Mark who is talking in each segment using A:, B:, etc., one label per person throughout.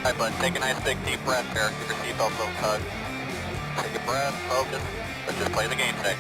A: Alright, bud, take a nice big deep breath here. Keep your seatbelt so tugged. Take a breath, focus, but just play the game today.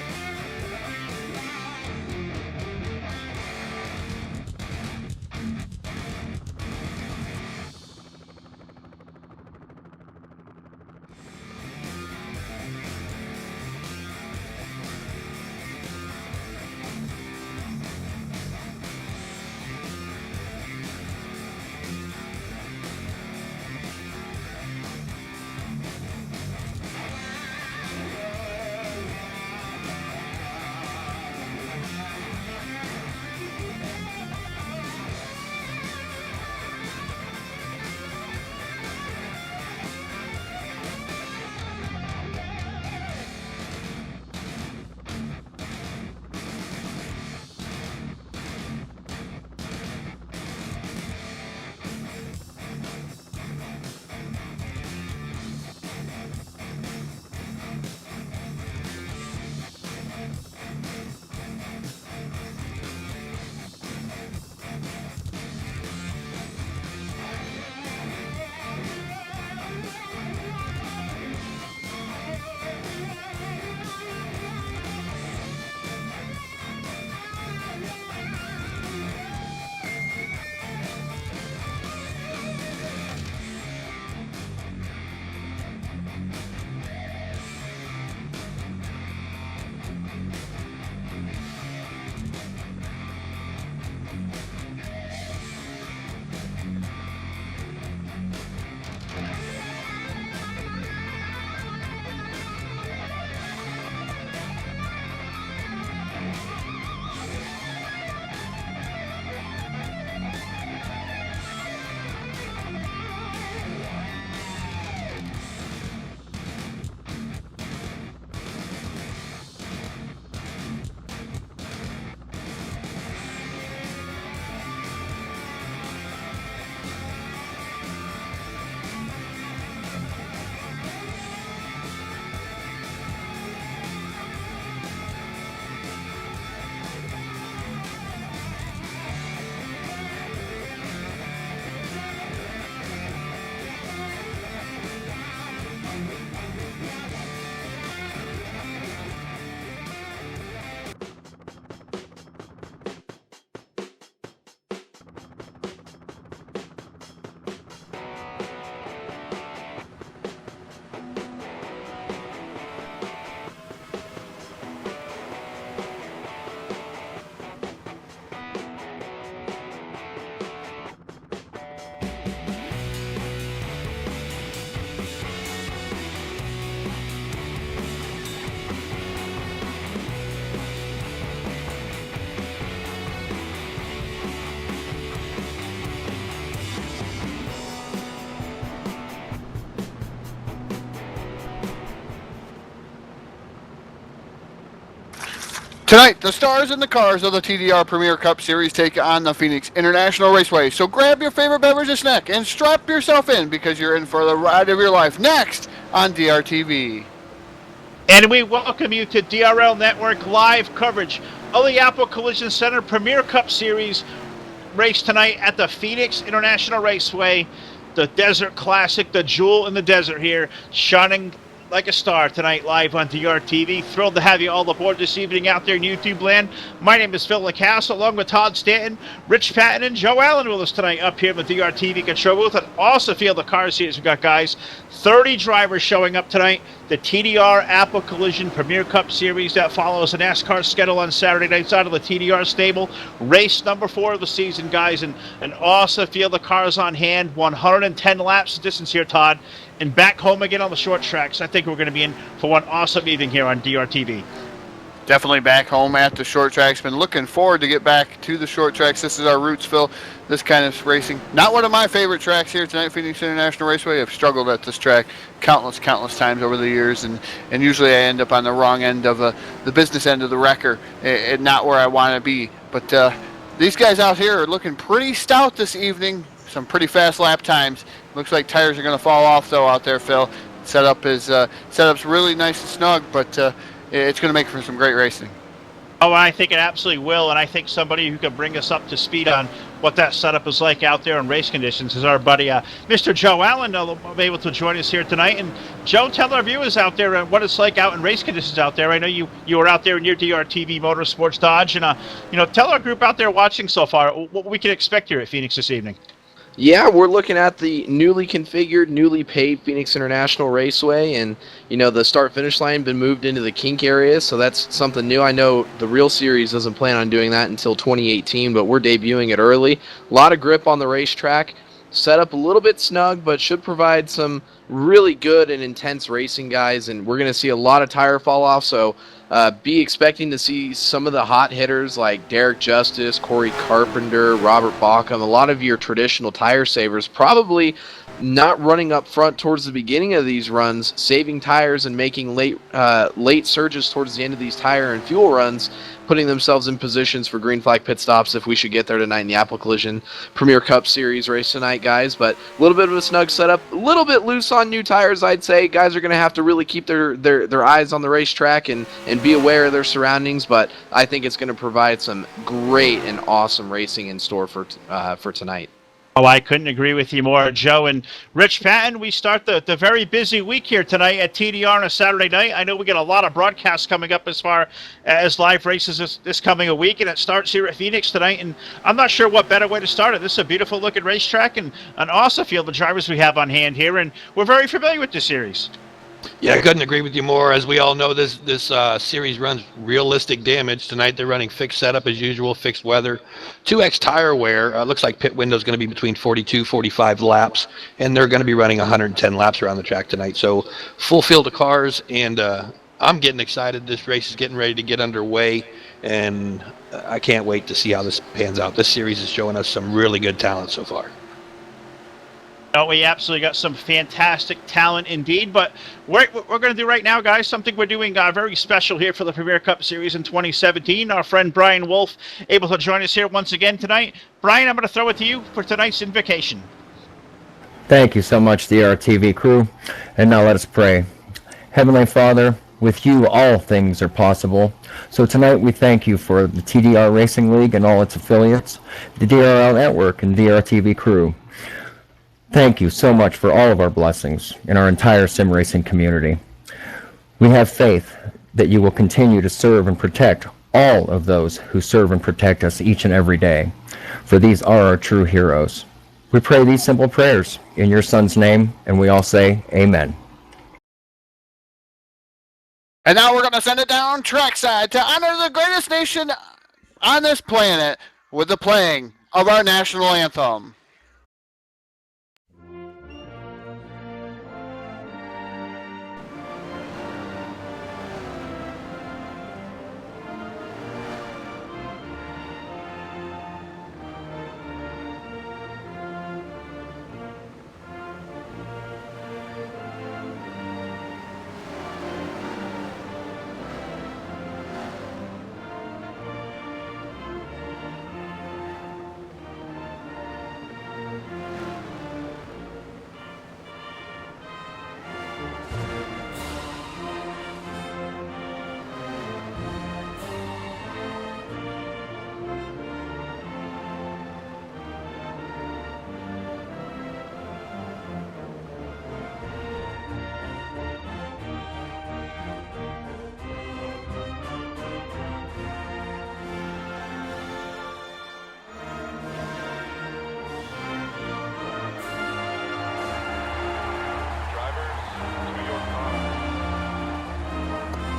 B: Tonight, the stars and the cars of the TDR Premier Cup Series take on the Phoenix International Raceway. So grab your favorite beverage and snack and strap yourself in because you're in for the ride of your life. Next on DRTV.
C: And we welcome you to DRL Network live coverage of the Apple Collision Center Premier Cup Series race tonight at the Phoenix International Raceway. The Desert Classic, the jewel in the desert here, shining like a star tonight live on DRTV. Thrilled to have you all aboard this evening out there in YouTube land. My name is Phil LaCasse, along with Todd Stanton, Rich Patton, and Joe Allen with us tonight up here in the DRTV control booth. And also feel the car series we've got, guys. 30 drivers showing up tonight. The TDR Apple Collision Premier Cup Series that follows the NASCAR schedule on Saturday nights out of the TDR stable. Race number 4 of the season, guys. And also feel the cars on hand. 110 laps of distance here, Todd. And back home again on the short tracks. I think we're going to be in for one awesome evening here on DRTV.
B: Definitely back home at the short tracks. Been looking forward to get back to the short tracks. This is our roots, Phil. This kind of racing. Not one of my favorite tracks here tonight, Phoenix International Raceway. I've struggled at this track countless times over the years, and usually I end up on the wrong end of the business end of the wrecker, and not where I want to be. But these guys out here are looking pretty stout this evening. Some pretty fast lap times. Looks like tires are going to fall off, though, out there, Phil. Setup's really nice and snug, but it's going to make for some great racing.
C: Oh, I think it absolutely will, and I think somebody who can bring us up to speed on what that setup is like out there in race conditions is our buddy Mr. Joe Allen will be able to join us here tonight. And Joe, tell our viewers out there what it's like out in race conditions out there. I know you were out there in your DRTV Motorsports Dodge, and tell our group out there watching so far what we can expect here at Phoenix this evening.
D: Yeah, we're looking at the newly configured, newly paved Phoenix International Raceway, and the start-finish line been moved into the kink area, so that's something new. I know the real series doesn't plan on doing that until 2018, but we're debuting it early. A lot of grip on the racetrack, set up a little bit snug, but should provide some really good and intense racing, guys, and we're going to see a lot of tire fall off, so be expecting to see some of the hot hitters like Derek Justice, Corey Carpenter, Robert Bauckham, a lot of your traditional tire savers, probably not running up front towards the beginning of these runs, saving tires and making late surges towards the end of these tire and fuel runs, putting themselves in positions for green flag pit stops if we should get there tonight in the Apple Collision Premier Cup Series race tonight, guys. But a little bit of a snug setup, a little bit loose on new tires, I'd say. Guys are going to have to really keep their eyes on the racetrack and be aware of their surroundings, but I think it's going to provide some great and awesome racing in store for tonight.
C: Oh, I couldn't agree with you more, Joe. And Rich Patton, we start the very busy week here tonight at TDR on a Saturday night. I know we got a lot of broadcasts coming up as far as live races this coming a week, and it starts here at Phoenix tonight. And I'm not sure what better way to start it. This is a beautiful-looking racetrack and an awesome field of drivers we have on hand here, and we're very familiar with this series.
E: Yeah, I couldn't agree with you more. As we all know, this series runs realistic damage. Tonight they're running fixed setup as usual, fixed weather. 2X tire wear. Looks like pit window is going to be between 42, 45 laps, and they're going to be running 110 laps around the track tonight. So full field of cars, and I'm getting excited. This race is getting ready to get underway, and I can't wait to see how this pans out. This series is showing us some really good talent so far.
C: Oh, we absolutely got some fantastic talent indeed, but what we're going to do right now, guys, something we're doing very special here for the Premier Cup Series in 2017. Our friend Brian Wolf able to join us here once again tonight. Brian, I'm going to throw it to you for tonight's invocation.
F: Thank you so much, DRTV crew. And now let us pray. Heavenly Father, with you all things are possible. So tonight we thank you for the TDR Racing League and all its affiliates, the DRL Network and DRTV crew. Thank you so much for all of our blessings in our entire sim racing community. We have faith that you will continue to serve and protect all of those who serve and protect us each and every day, for these are our true heroes. We pray these simple prayers in your Son's name, and we all say amen.
B: And now we're going to send it down trackside to honor the greatest nation on this planet with the playing of our national anthem.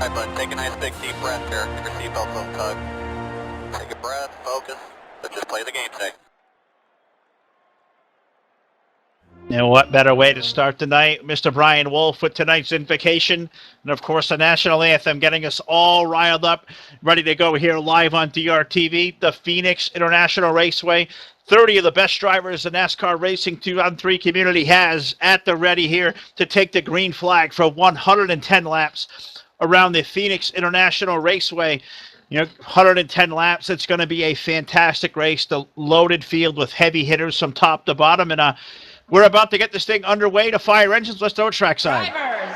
A: All right, bud, take a nice big deep breath here. Get your seatbelts untucked. Take a breath, focus. Let's just play the game today.
C: And what better way to start the night? Mr. Brian Wolf with tonight's invocation. And, of course, the national anthem getting us all riled up, ready to go here live on DRTV, the Phoenix International Raceway. 30 of the best drivers the NASCAR Racing 2-on-3 community has at the ready here to take the green flag for 110 laps around the Phoenix International Raceway. 110 laps. It's going to be a fantastic race. The loaded field with heavy hitters from top to bottom. And we're about to get this thing underway to fire engines. Let's throw it trackside.
G: Drivers,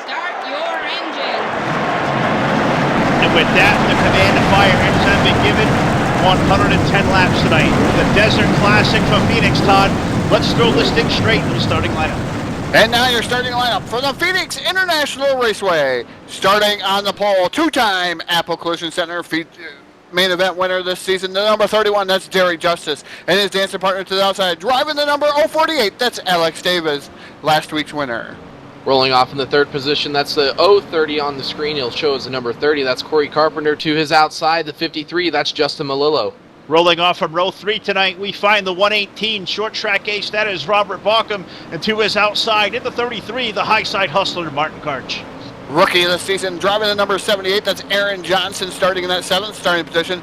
G: start your engines.
C: And with that, the command to fire engines has been given. 110 laps tonight. The Desert Classic from Phoenix, Todd. Let's throw this thing straight in the starting lineup.
B: And now your starting lineup for the Phoenix International Raceway. Starting on the pole, two-time Apple Collision Center main event winner this season, the number 31, that's Derek Justice. And his dancing partner to the outside, driving the number 048, that's Alex Davis, last week's winner.
D: Rolling off in the third position, that's the 030 on the screen. He'll show as the number 30. That's Corey Carpenter. To his outside, the 53, that's Justin Malillo.
C: Rolling off from row 3 tonight, we find the 118 short track ace, that is Robert Baucom. And to his outside, in the 33, the high side hustler, Martin Karch.
B: Rookie of the season, driving the number 78, that's Aaron Johnson, starting in that 7th starting position.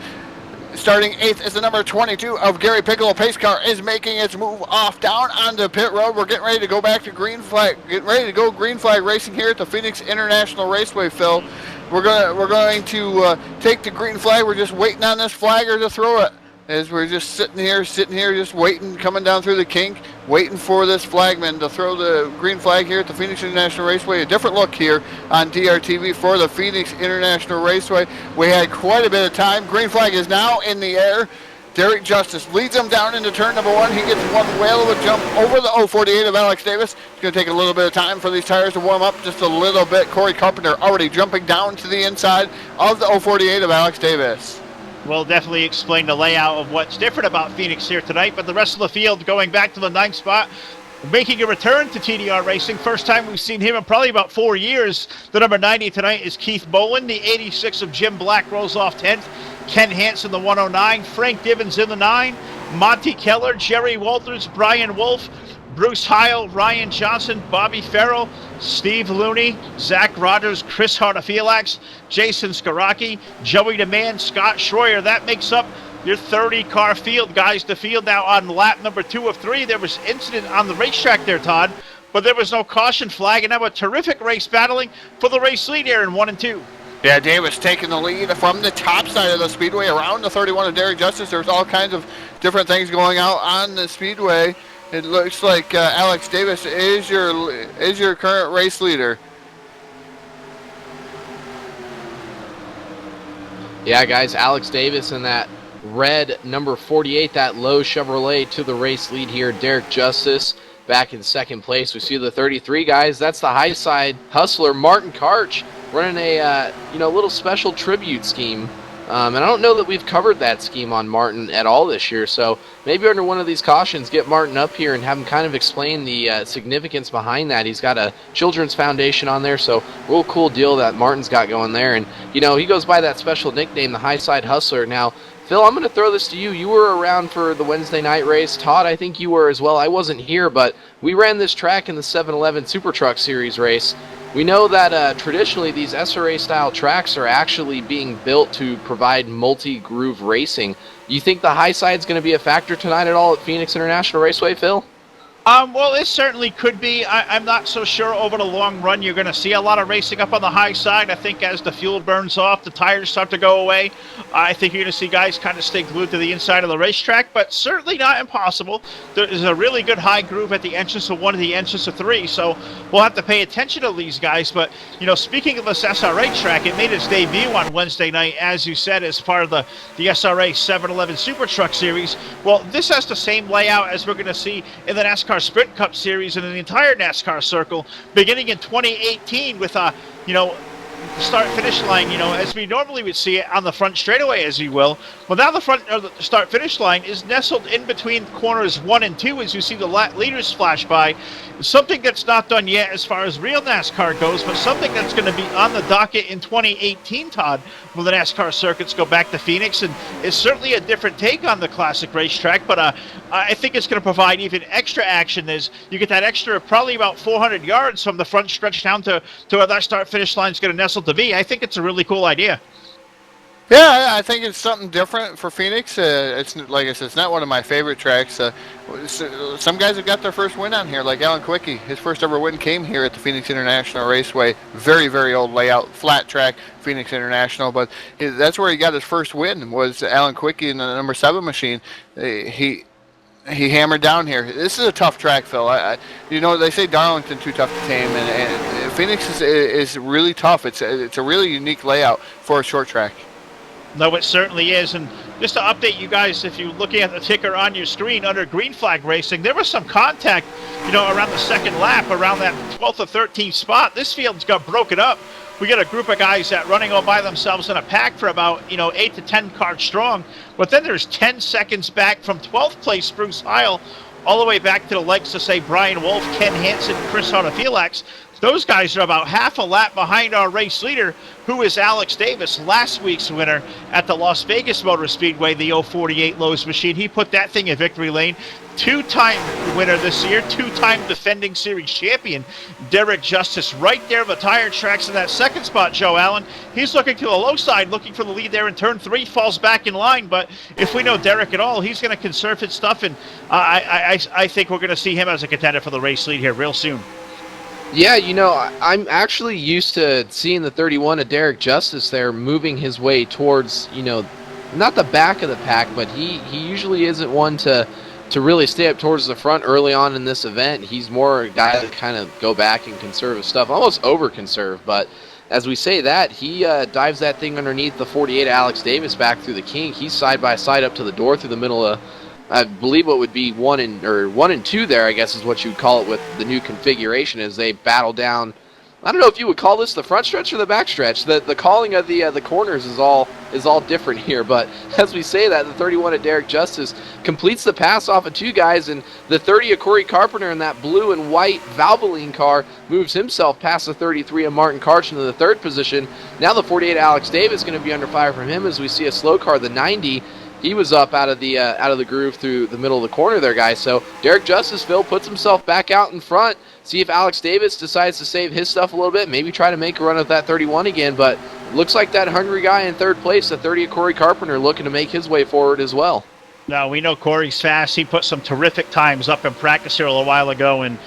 B: Starting 8th is the number 22 of Gary Piccolo. Pace car is making its move off down onto pit road. We're getting ready to go back to green flag. Getting ready to go green flag racing here at the Phoenix International Raceway, Phil. We're going to take the green flag. We're just waiting on this flagger to throw it. As we're just sitting here, just waiting, coming down through the kink, waiting for this flagman to throw the green flag here at the Phoenix International Raceway. A different look here on DRTV for the Phoenix International Raceway. We had quite a bit of time. Green flag is now in the air. Derek Justice leads him down into turn number 1. He gets one whale of a jump over the 048 of Alex Davis. It's going to take a little bit of time for these tires to warm up just a little bit. Corey Carpenter already jumping down to the inside of the 048 of Alex Davis.
C: We'll definitely explain the layout of what's different about Phoenix here tonight, but the rest of the field going back to the 9th spot, making a return to TDR Racing. First time we've seen him in probably about 4 years. The number 90 tonight is Keith Bowen. The 86 of Jim Black rolls off 10th. Ken Hansen, the 109. Frank Divins in the 9. Monty Keller, Jerry Walters, Brian Wolf, Bruce Heil, Ryan Johnson, Bobby Farrell, Steve Looney, Zach Rogers, Chris Hartafilax, Jason Skaraki, Joey DeMann, Scott Schroyer. That makes up your 30-car field, guys. The field now on lap number 2 of 3. There was incident on the racetrack there, Todd, but there was no caution flag, and now a terrific race battling for the race lead here in 1 and 2.
B: Yeah, Davis taking the lead from the top side of the speedway around the 31 of Derek Justice. There's all kinds of different things going out on the speedway. It looks like Alex Davis is your current race leader.
D: Yeah, guys, Alex Davis in that red number 48, that low Chevrolet, to the race lead here. Derek Justice back in second place. We see the 33, guys. That's the high side hustler, Martin Karch, running a little special tribute scheme. And I don't know that we've covered that scheme on Martin at all this year, so maybe under one of these cautions, get Martin up here and have him kind of explain the significance behind that. He's got a children's foundation on there, so real cool deal that Martin's got going there. And, he goes by that special nickname, the High Side Hustler. Now, Phil, I'm going to throw this to you. You were around for the Wednesday night race. Todd, I think you were as well. I wasn't here, but we ran this track in the 7-Eleven Super Truck Series race. We know that traditionally these SRA-style tracks are actually being built to provide multi-groove racing. Do you think the high side is going to be a factor tonight at all at Phoenix International Raceway, Phil?
C: Well, it certainly could be. I'm not so sure over the long run you're going to see a lot of racing up on the high side. I think as the fuel burns off, the tires start to go away. I think you're going to see guys kind of stay glued to the inside of the racetrack, but certainly not impossible. There is a really good high groove at the entrance of 1 and the entrance of 3, so we'll have to pay attention to these guys. But, speaking of this SRA track, it made its debut on Wednesday night, as you said, as part of the SRA 7-Eleven Super Truck Series. Well, this has the same layout as we're going to see in the NASCAR Sprint Cup Series and in the entire NASCAR circle, beginning in 2018 with start-finish line, as we normally would see it on the front straightaway, as you will. Well, now the start-finish line is nestled in between corners 1 and 2 as you see the leaders flash by. Something that's not done yet as far as real NASCAR goes, but something that's going to be on the docket in 2018, Todd, when the NASCAR circuits go back to Phoenix. And it's certainly a different take on the classic racetrack, but I think it's going to provide even extra action as you get that extra probably about 400 yards from the front stretch down to where that start-finish line is going to nestle to be. I think it's a really cool idea.
B: Yeah, I think it's something different for Phoenix. It's like I said, it's not one of my favorite tracks. Some guys have got their first win on here, like Alan Quickie. His first ever win came here at the Phoenix International Raceway. Very, very old layout, flat track, Phoenix International. But that's where he got his first win, was Alan Quickie in the number 7 machine. He hammered down here. This is a tough track, Phil. They say Darlington too tough to tame, and Phoenix is really tough. It's a really unique layout for a short track.
C: No, it certainly is. And just to update you guys, if you're looking at the ticker on your screen under green flag racing, there was some contact, around the second lap, around that 12th or 13th spot. This field's got broken up. We got a group of guys that running all by themselves in a pack for about, 8 to 10 cars strong. But then there's 10 seconds back from 12th place Bruce Heil all the way back to the legs to say Brian Wolf, Ken Hansen, Chris Hartofelax. Those guys are about half a lap behind our race leader, who is Alex Davis, last week's winner at the Las Vegas Motor Speedway, the 048 Lowe's machine. He put that thing in victory lane. Two-time winner this year, two-time defending series champion, Derek Justice, right there, the tire tracks in that second spot, Joe Allen. He's looking to the low side, looking for the lead there in turn 3, falls back in line, but if we know Derek at all, he's going to conserve his stuff, and I think we're going to see him as a contender for the race lead here real soon.
D: Yeah, I'm actually used to seeing the 31 of Derek Justice there moving his way towards, not the back of the pack, but he usually isn't one to really stay up towards the front early on in this event. He's more a guy to kind of go back and conserve his stuff, almost over-conserve, but as we say that, he dives that thing underneath the 48 Alex Davis back through the kink. He's side by side up to the door through the middle of, I believe what would be 1 and 2 there, I guess is what you would call it with the new configuration as they battle down. I don't know if you would call this the front stretch or the back stretch. The calling of the corners is all different here, but as we say that, the 31 of Derek Justice completes the pass off of 2 guys, and the 30 of Corey Carpenter in that blue and white Valvoline car moves himself past the 33 of Martin Karch into the 3rd position. Now the 48 Alex Davis is going to be under fire from him as we see a slow car, the 90. He was up out of the groove through the middle of the corner there, guys. So Derek Justice, Phil, puts himself back out in front. See if Alex Davis decides to save his stuff a little bit. Maybe try to make a run at that 31 again. But looks like that hungry guy in 3rd place, the 30 of Corey Carpenter, looking to make his way forward as well.
C: Now, we know Corey's fast. He put some terrific times up in practice here a little while ago and,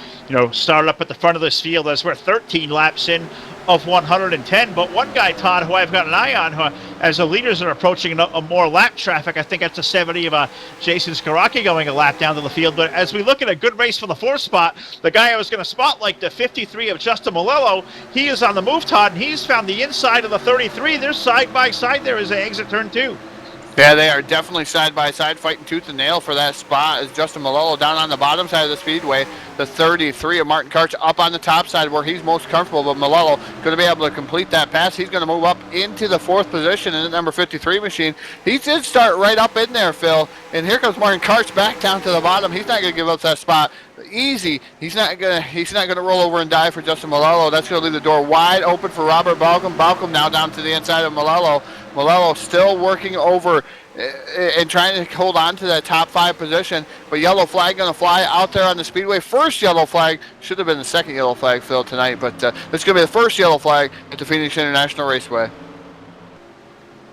C: started up at the front of this field as we're 13 laps in of 110. But one guy, Todd, who I've got an eye on, as the leaders are approaching a more lap traffic, I think that's a 70 of Jason Skaraki going a lap down to the field. But as we look at a good race for the 4th spot, the guy I was going to spotlight, the 53 of Justin Malello, he is on the move, Todd, and he's found the inside of the 33. They're side by side there as they exit turn 2.
B: Yeah, they are definitely side by side, fighting tooth and nail for that spot. As Justin Malolo down on the bottom side of the speedway, the 33 of Martin Karch up on the top side where he's most comfortable. But Malolo going to be able to complete that pass. He's going to move up into the 4th position in the number 53 machine. He did start right up in there, Phil. And here comes Martin Karch back down to the bottom. He's not going to give up that spot easy. He's not gonna roll over and die for Justin Malolo. That's going to leave the door wide open for Robert Balcom. Balcom now down to the inside of Malolo. Malolo still working over and trying to hold on to that top 5 position, but yellow flag going to fly out there on the speedway. First yellow flag, should have been the second yellow flag, Phil, tonight, but it's going to be the first yellow flag at the Phoenix International Raceway.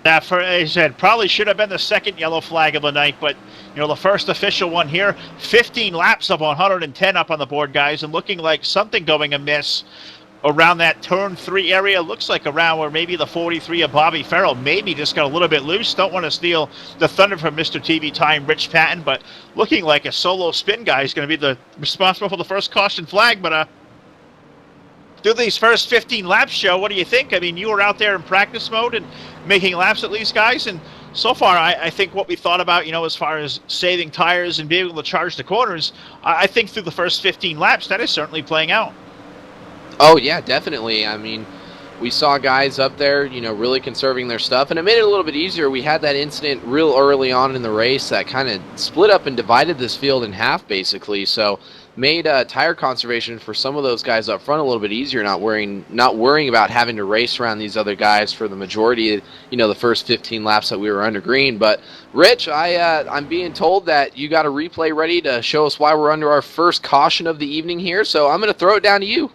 C: That, I said, probably should have been the second yellow flag of the night, but the first official one here. 15 laps of 110 up on the board, guys, and looking like something going amiss around that turn 3 area. Looks like around where maybe the 43 of Bobby Farrell maybe just got a little bit loose. Don't want to steal the thunder from Mr. TV Time, Rich Patton, but looking like a solo spin guy is going to be responsible for the first caution flag. But through these first 15 laps, Joe, what do you think? I mean, you were out there in practice mode and making laps at least, guys, and so far I think what we thought about, as far as saving tires and being able to charge the corners, I think through the first 15 laps, that is certainly playing out.
D: Oh, yeah, definitely. I mean, we saw guys up there, really conserving their stuff, and it made it a little bit easier. We had that incident real early on in the race that kind of split up and divided this field in half, basically, so made tire conservation for some of those guys up front a little bit easier, not worrying about having to race around these other guys for the majority of, the first 15 laps that we were under green. But, Rich, I'm being told that you got a replay ready to show us why we're under our first caution of the evening here, so I'm going to throw it down to you.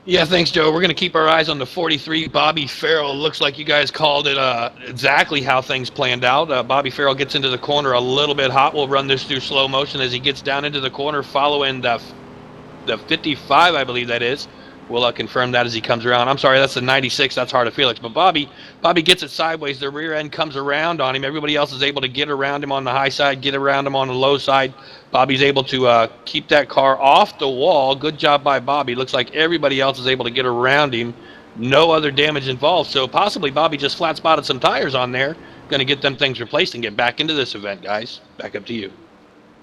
E: Yeah, thanks, Joe. We're going to keep our eyes on the 43, Bobby Farrell. Looks like you guys called it exactly how things planned out. Bobby Farrell gets into the corner a little bit hot. We'll run this through slow motion as he gets down into the corner following the 55, I believe that is. We'll confirm that as he comes around. I'm sorry, that's the 96. That's Hartofelax. But Bobby gets it sideways. The rear end comes around on him. Everybody else is able to get around him on the high side, get around him on the low side. Bobby's able to keep that car off the wall. Good job by Bobby. Looks like everybody else is able to get around him. No other damage involved. So possibly Bobby just flat spotted some tires on there going to get them things replaced and get back into this event, guys. Back up to you.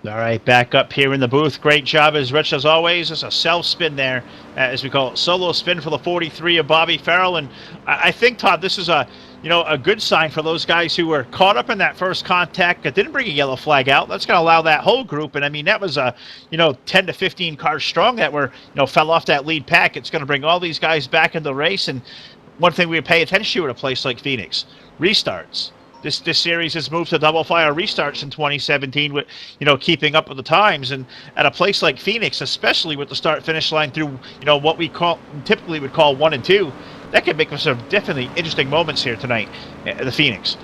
C: All right, back up here in the booth. Great job, as Rich, as always. It's a self-spin there, as we call it. Solo spin for the 43 of Bobby Farrell. And I think, Todd, this is a good sign for those guys who were caught up in that first contact that didn't bring a yellow flag out. That's going to allow that whole group. And, I mean, that was 10 to 15 cars strong that were, fell off that lead pack. It's going to bring all these guys back into the race. And one thing we pay attention to at a place like Phoenix, restarts. This series has moved to double file restarts in 2017 with, keeping up with the times. And at a place like Phoenix, especially with the start-finish line through, what we typically would call 1 and 2, that could make for some definitely interesting moments here tonight at the Phoenix.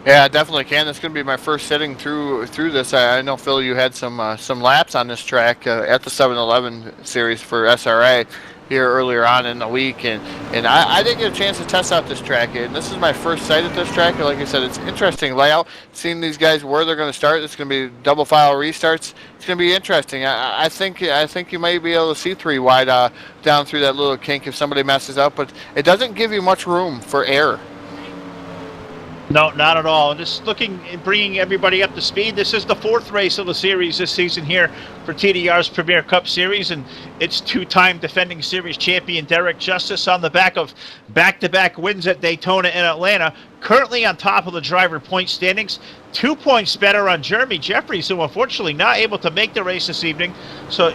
B: Yeah, definitely can. That's going to be my first sitting through this. I know, Phil, you had some laps on this track at the 7-Eleven series for SRA here earlier on in the week, and I didn't get a chance to test out this track, and this is my first sight at this track. Like I said, it's interesting layout, seeing these guys where they're going to start. It's going to be double file restarts. It's going to be interesting. I think you might be able to see 3 wide down through that little kink if somebody messes up, but it doesn't give you much room for error.
C: No, not at all. Just looking and bringing everybody up to speed. This is the 4th race of the series this season here for TDR's Premier Cup Series, and it's 2-time defending series champion Derek Justice on the back of back-to-back wins at Daytona and Atlanta. Currently on top of the driver point standings, 2 points better on Jeremy Jeffries, who unfortunately not able to make the race this evening. So,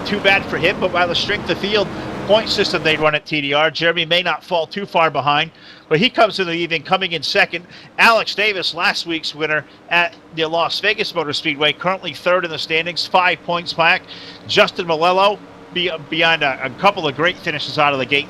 C: too bad for him, but by the strength of field point system they run at TDR, Jeremy may not fall too far behind. But he comes in the evening, coming in second. Alex Davis, last week's winner at the Las Vegas Motor Speedway, currently 3rd in the standings, 5 points back. Justin Malello, beyond a couple of great finishes out of the gate,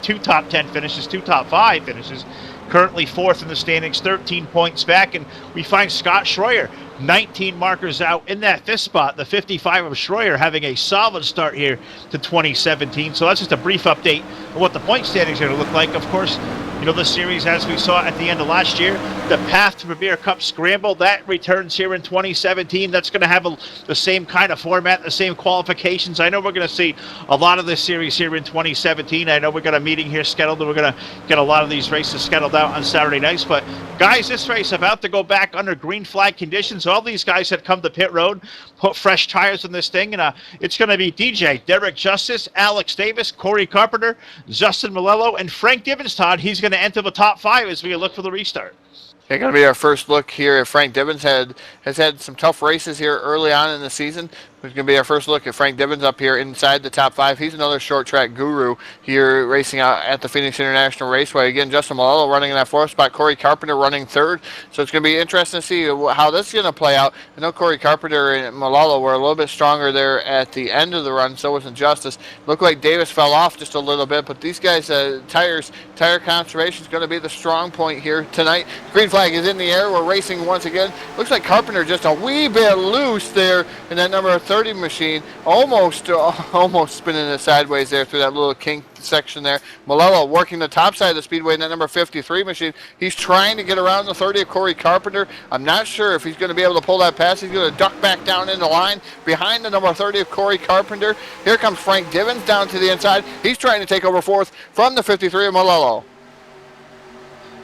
C: 2 top 10 finishes, 2 top 5 finishes, currently 4th in the standings, 13 points back. And we find Scott Schroyer, 19 markers out in that 5th spot. The 55 of Schroyer having a solid start here to 2017. So that's just a brief update of what the point standings are going to look like. Of course, the series, as we saw at the end of last year, the Path to Premier Cup Scramble, that returns here in 2017. That's going to have the same kind of format, the same qualifications. I know we're going to see a lot of this series here in 2017. I know we got a meeting here scheduled, and we're going to get a lot of these races scheduled out on Saturday nights. But, guys, this race about to go back under green flag conditions. All these guys had come to pit road, put fresh tires on this thing, and it's going to be DJ, Derek Justice, Alex Davis, Corey Carpenter, Justin Malello, and Frank Divens. Todd, he's going to enter the top 5 as we look for the restart.
B: It's going to be our first look here. Frank Divens has had some tough races here early on in the season. It's going to be our first look at Frank Divens up here inside the top 5. He's another short track guru here racing out at the Phoenix International Raceway. Again, Justin Malello running in that 4th spot. Corey Carpenter running 3rd. So it's going to be interesting to see how this is going to play out. I know Corey Carpenter and Malello were a little bit stronger there at the end of the run. So was Justice. Looked like Davis fell off just a little bit. But these guys, tire conservation is going to be the strong point here tonight. Green flag is in the air. We're racing once again. Looks like Carpenter just a wee bit loose there in that number 30 machine, almost spinning it sideways there through that little kink section there. Malello working the top side of the speedway in that number 53 machine. He's trying to get around the 30 of Corey Carpenter. I'm not sure if he's going to be able to pull that pass. He's going to duck back down in the line behind the number 30 of Corey Carpenter. Here comes Frank Divens down to the inside. He's trying to take over 4th from the 53 of Malello.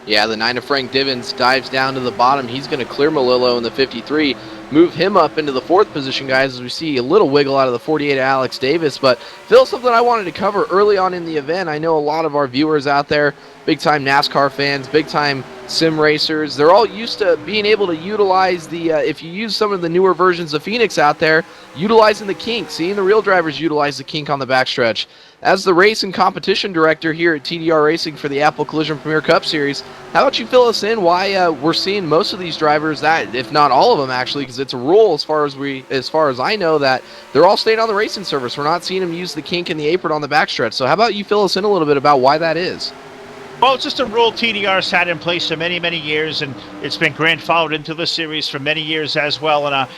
D: Yeah, the 9 of Frank Divens dives down to the bottom. He's going to clear Malillo in the 53, move him up into the 4th position, guys, as we see a little wiggle out of the 48 of Alex Davis. But, Phil, something I wanted to cover early on in the event. I know a lot of our viewers out there, big-time NASCAR fans, big-time sim racers, they're all used to being able to utilize the, if you use some of the newer versions of Phoenix out there, utilizing the kink, seeing the real drivers utilize the kink on the backstretch. As the race and competition director here at TDR Racing for the Apple Collision Premier Cup Series, how about you fill us in why we're seeing most of these drivers, that, if not all of them actually, because it's a rule as far as I know, that they're all staying on the racing surface. We're not seeing them use the kink and the apron on the backstretch. So how about you fill us in a little bit about why that is?
C: Well, it's just a rule TDR's had in place for many, many years, and it's been grandfathered into the series for many years as well. And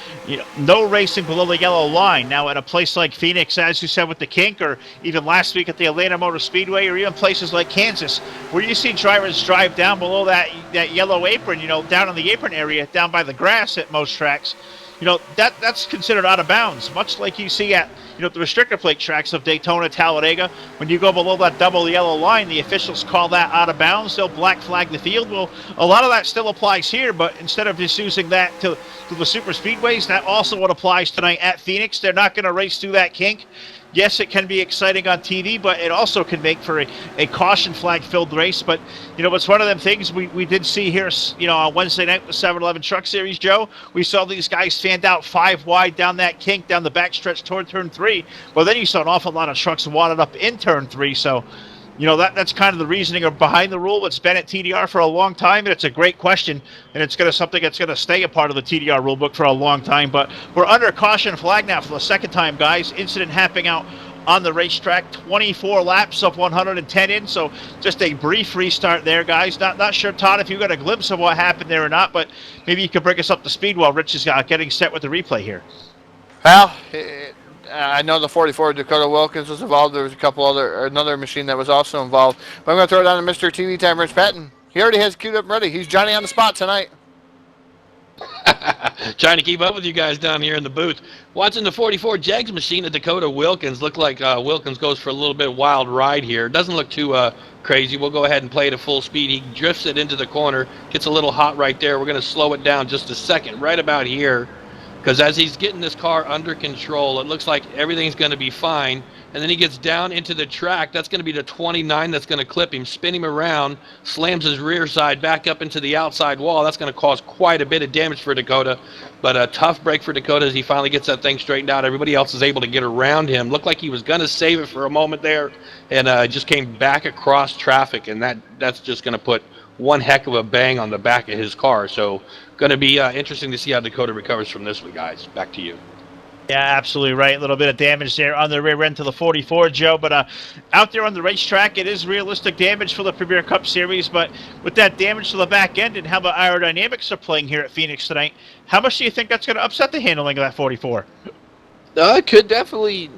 C: no racing below the yellow line. Now, at a place like Phoenix, as you said with the kink, or even last week at the Atlanta Motor Speedway, or even places like Kansas, where you see drivers drive down below that yellow apron, down in the apron area, down by the grass at most tracks. that's considered out of bounds, much like you see at the restrictor plate tracks of Daytona, Talladega. When you go below that double yellow line, the officials call that out of bounds. They'll black flag the field. Well, a lot of that still applies here, but instead of just using that to the super speedways, that also what applies tonight at Phoenix. They're not going to race through that kink. Yes, it can be exciting on TV, but it also can make for a caution flag-filled race. But, it's one of them things we did see here, on Wednesday night with the 7-Eleven Truck Series, Joe. We saw these guys fanned out 5 wide down that kink, down the backstretch toward Turn 3. Well, then you saw an awful lot of trucks wadded up in Turn 3. So, that's kind of the reasoning behind the rule. It's been at TDR for a long time, and it's a great question, and it's something that's going to stay a part of the TDR rulebook for a long time. But we're under caution flag now for the second time, guys. Incident happening out on the racetrack, 24 laps of 110 in, so just a brief restart there, guys. Not sure, Todd, if you got a glimpse of what happened there or not, but maybe you could bring us up to speed while Rich is getting set with the replay here.
B: Well, I know the 44 Dakota Wilkins was involved. There was another machine that was also involved. But I'm going to throw it down to Mr. TV Time, Rich Patton. He already has queued up and ready. He's Johnny on the spot tonight.
E: Trying to keep up with you guys down here in the booth. Watching the 44 Jegs machine at Dakota Wilkins. Looked like Wilkins goes for a little bit wild ride here. Doesn't look too crazy. We'll go ahead and play it at full speed. He drifts it into the corner. Gets a little hot right there. We're going to slow it down just a second right about here. Because as he's getting this car under control, it looks like everything's going to be fine. And then he gets down into the track. That's going to be the 29 that's going to clip him, spin him around, slams his rear side back up into the outside wall. That's going to cause quite a bit of damage for Dakota. But a tough break for Dakota as he finally gets that thing straightened out. Everybody else is able to get around him. Looked like he was going to save it for a moment there and just came back across traffic. And that's just going to put one heck of a bang on the back of his car. So going to be interesting to see how Dakota recovers from this one, guys. Back to you.
C: Yeah, absolutely right. A little bit of damage there on the rear end to the 44, Joe. But out there on the racetrack, it is realistic damage for the Premier Cup Series. But with that damage to the back end and how the aerodynamics are playing here at Phoenix tonight, how much do you think that's going to upset the handling of that 44?
D: It could definitely,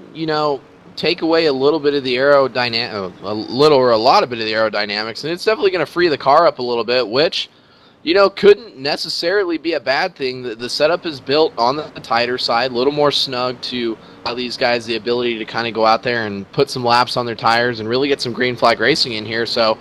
D: take away a little bit of the aerodynamics, a lot of bit of the aerodynamics, and it's definitely going to free the car up a little bit, which couldn't necessarily be a bad thing. The setup is built on the tighter side, a little more snug to allow these guys the ability to kind of go out there and put some laps on their tires and really get some green flag racing in here. So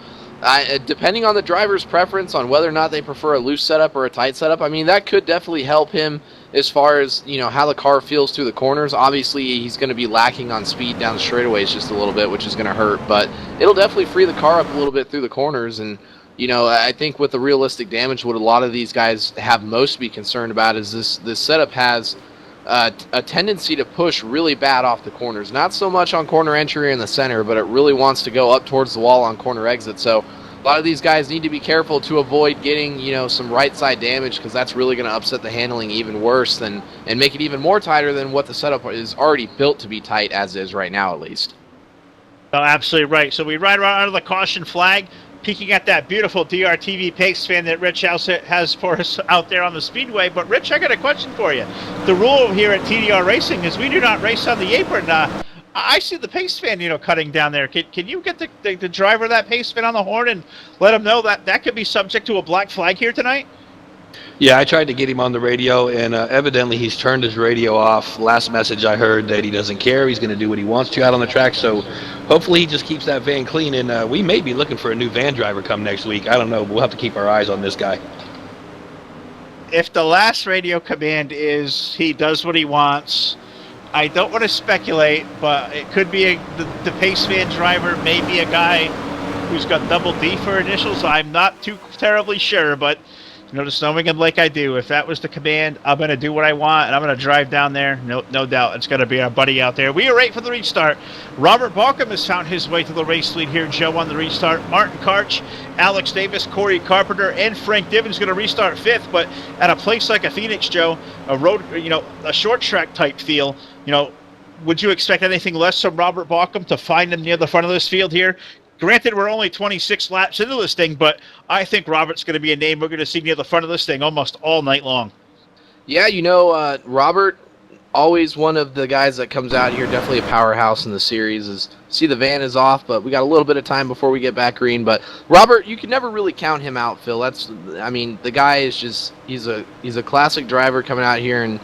D: depending on the driver's preference on whether or not they prefer a loose setup or a tight setup, I mean, that could definitely help him as far as, how the car feels through the corners. Obviously, he's going to be lacking on speed down the straightaways just a little bit, which is going to hurt, but it'll definitely free the car up a little bit through the corners. And I think with the realistic damage, what a lot of these guys have most to be concerned about is this setup has a tendency to push really bad off the corners. Not so much on corner entry in the center, but it really wants to go up towards the wall on corner exit. So a lot of these guys need to be careful to avoid getting, some right side damage, because that's really going to upset the handling even worse and make it even more tighter than what the setup is already built to be tight as is right now, at least.
C: Oh, absolutely right. So we ride right under the caution flag, peeking at that beautiful DRTV pace fan that Rich has for us out there on the speedway. But Rich, I got a question for you. The rule here at TDR Racing is we do not race on the apron. I see the pace fan, cutting down there. Can you get the driver of that pace fan on the horn and let him know that could be subject to a black flag here tonight?
E: Yeah, I tried to get him on the radio, and evidently he's turned his radio off. Last message I heard that he doesn't care. He's going to do what he wants to out on the track, so hopefully he just keeps that van clean, and we may be looking for a new van driver come next week. I don't know. We'll have to keep our eyes on this guy.
C: If the last radio command is he does what he wants, I don't want to speculate, but it could be the pace van driver, maybe a guy who's got double D for initials. I'm not too terribly sure, but just knowing him like I do, if that was the command, I'm going to do what I want, and I'm going to drive down there. No doubt it's going to be our buddy out there. We are ready for the restart. Robert Balcom has found his way to the race lead here, Joe, on the restart. Martin Karch, Alex Davis, Corey Carpenter, and Frank Divens going to restart fifth, but at a place like a Phoenix, Joe, a road, a short track type feel, would you expect anything less from Robert Balcom to find him near the front of this field here? Granted, we're only 26 laps into this thing, but I think Robert's going to be a name we're going to see near the front of this thing almost all night long.
D: Yeah, Robert, always one of the guys that comes out here, definitely a powerhouse in the series. See, the van is off, but we got a little bit of time before we get back green. But Robert, you can never really count him out, Phil. The guy is just he's a classic driver coming out here, and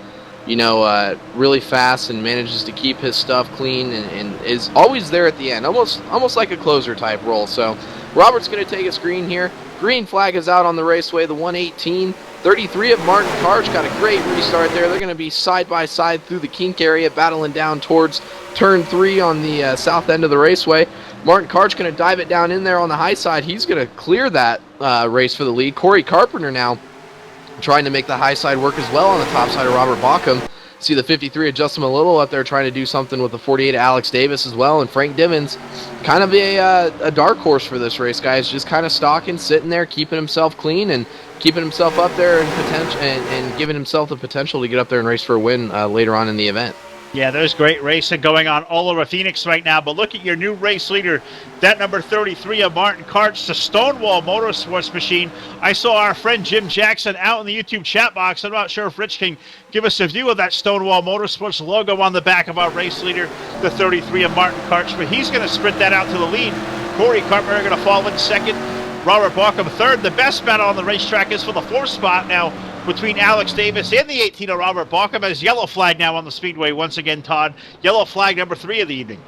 D: really fast and manages to keep his stuff clean and is always there at the end, almost like a closer type role. So Robert's going to take his green here. Green flag is out on the raceway, the 118. 33 of Martin Karch got a great restart there. They're going to be side by side through the kink area, battling down towards turn 3 on the south end of the raceway. Martin Karch going to dive it down in there on the high side. He's going to clear that race for the lead. Corey Carpenter now trying to make the high side work as well on the top side of Robert Bauckham. See the 53 of Justin Little up there trying to do something with the 48 of Alex Davis as well. And Frank Divins, kind of a dark horse for this race, guys. Just kind of stalking, sitting there, keeping himself clean and keeping himself up there and giving himself the potential to get up there and race for a win later on in the event.
C: Yeah, there's great racing going on all over Phoenix right now, but look at your new race leader, that number 33 of Martin Karch, the Stonewall Motorsports machine. I saw our friend Jim Jackson out in the YouTube chat box. I'm not sure if Rich can give us a view of that Stonewall Motorsports logo on the back of our race leader, the 33 of Martin Karch, but he's going to sprint that out to the lead. Corey Carpenter going to fall in second, Robert Bauckham third. The best battle on the racetrack is for the fourth spot now between Alex Davis and the 18 of Robert Bauckham, as yellow flag now on the speedway once again, Todd. Yellow flag number 3 of the evening.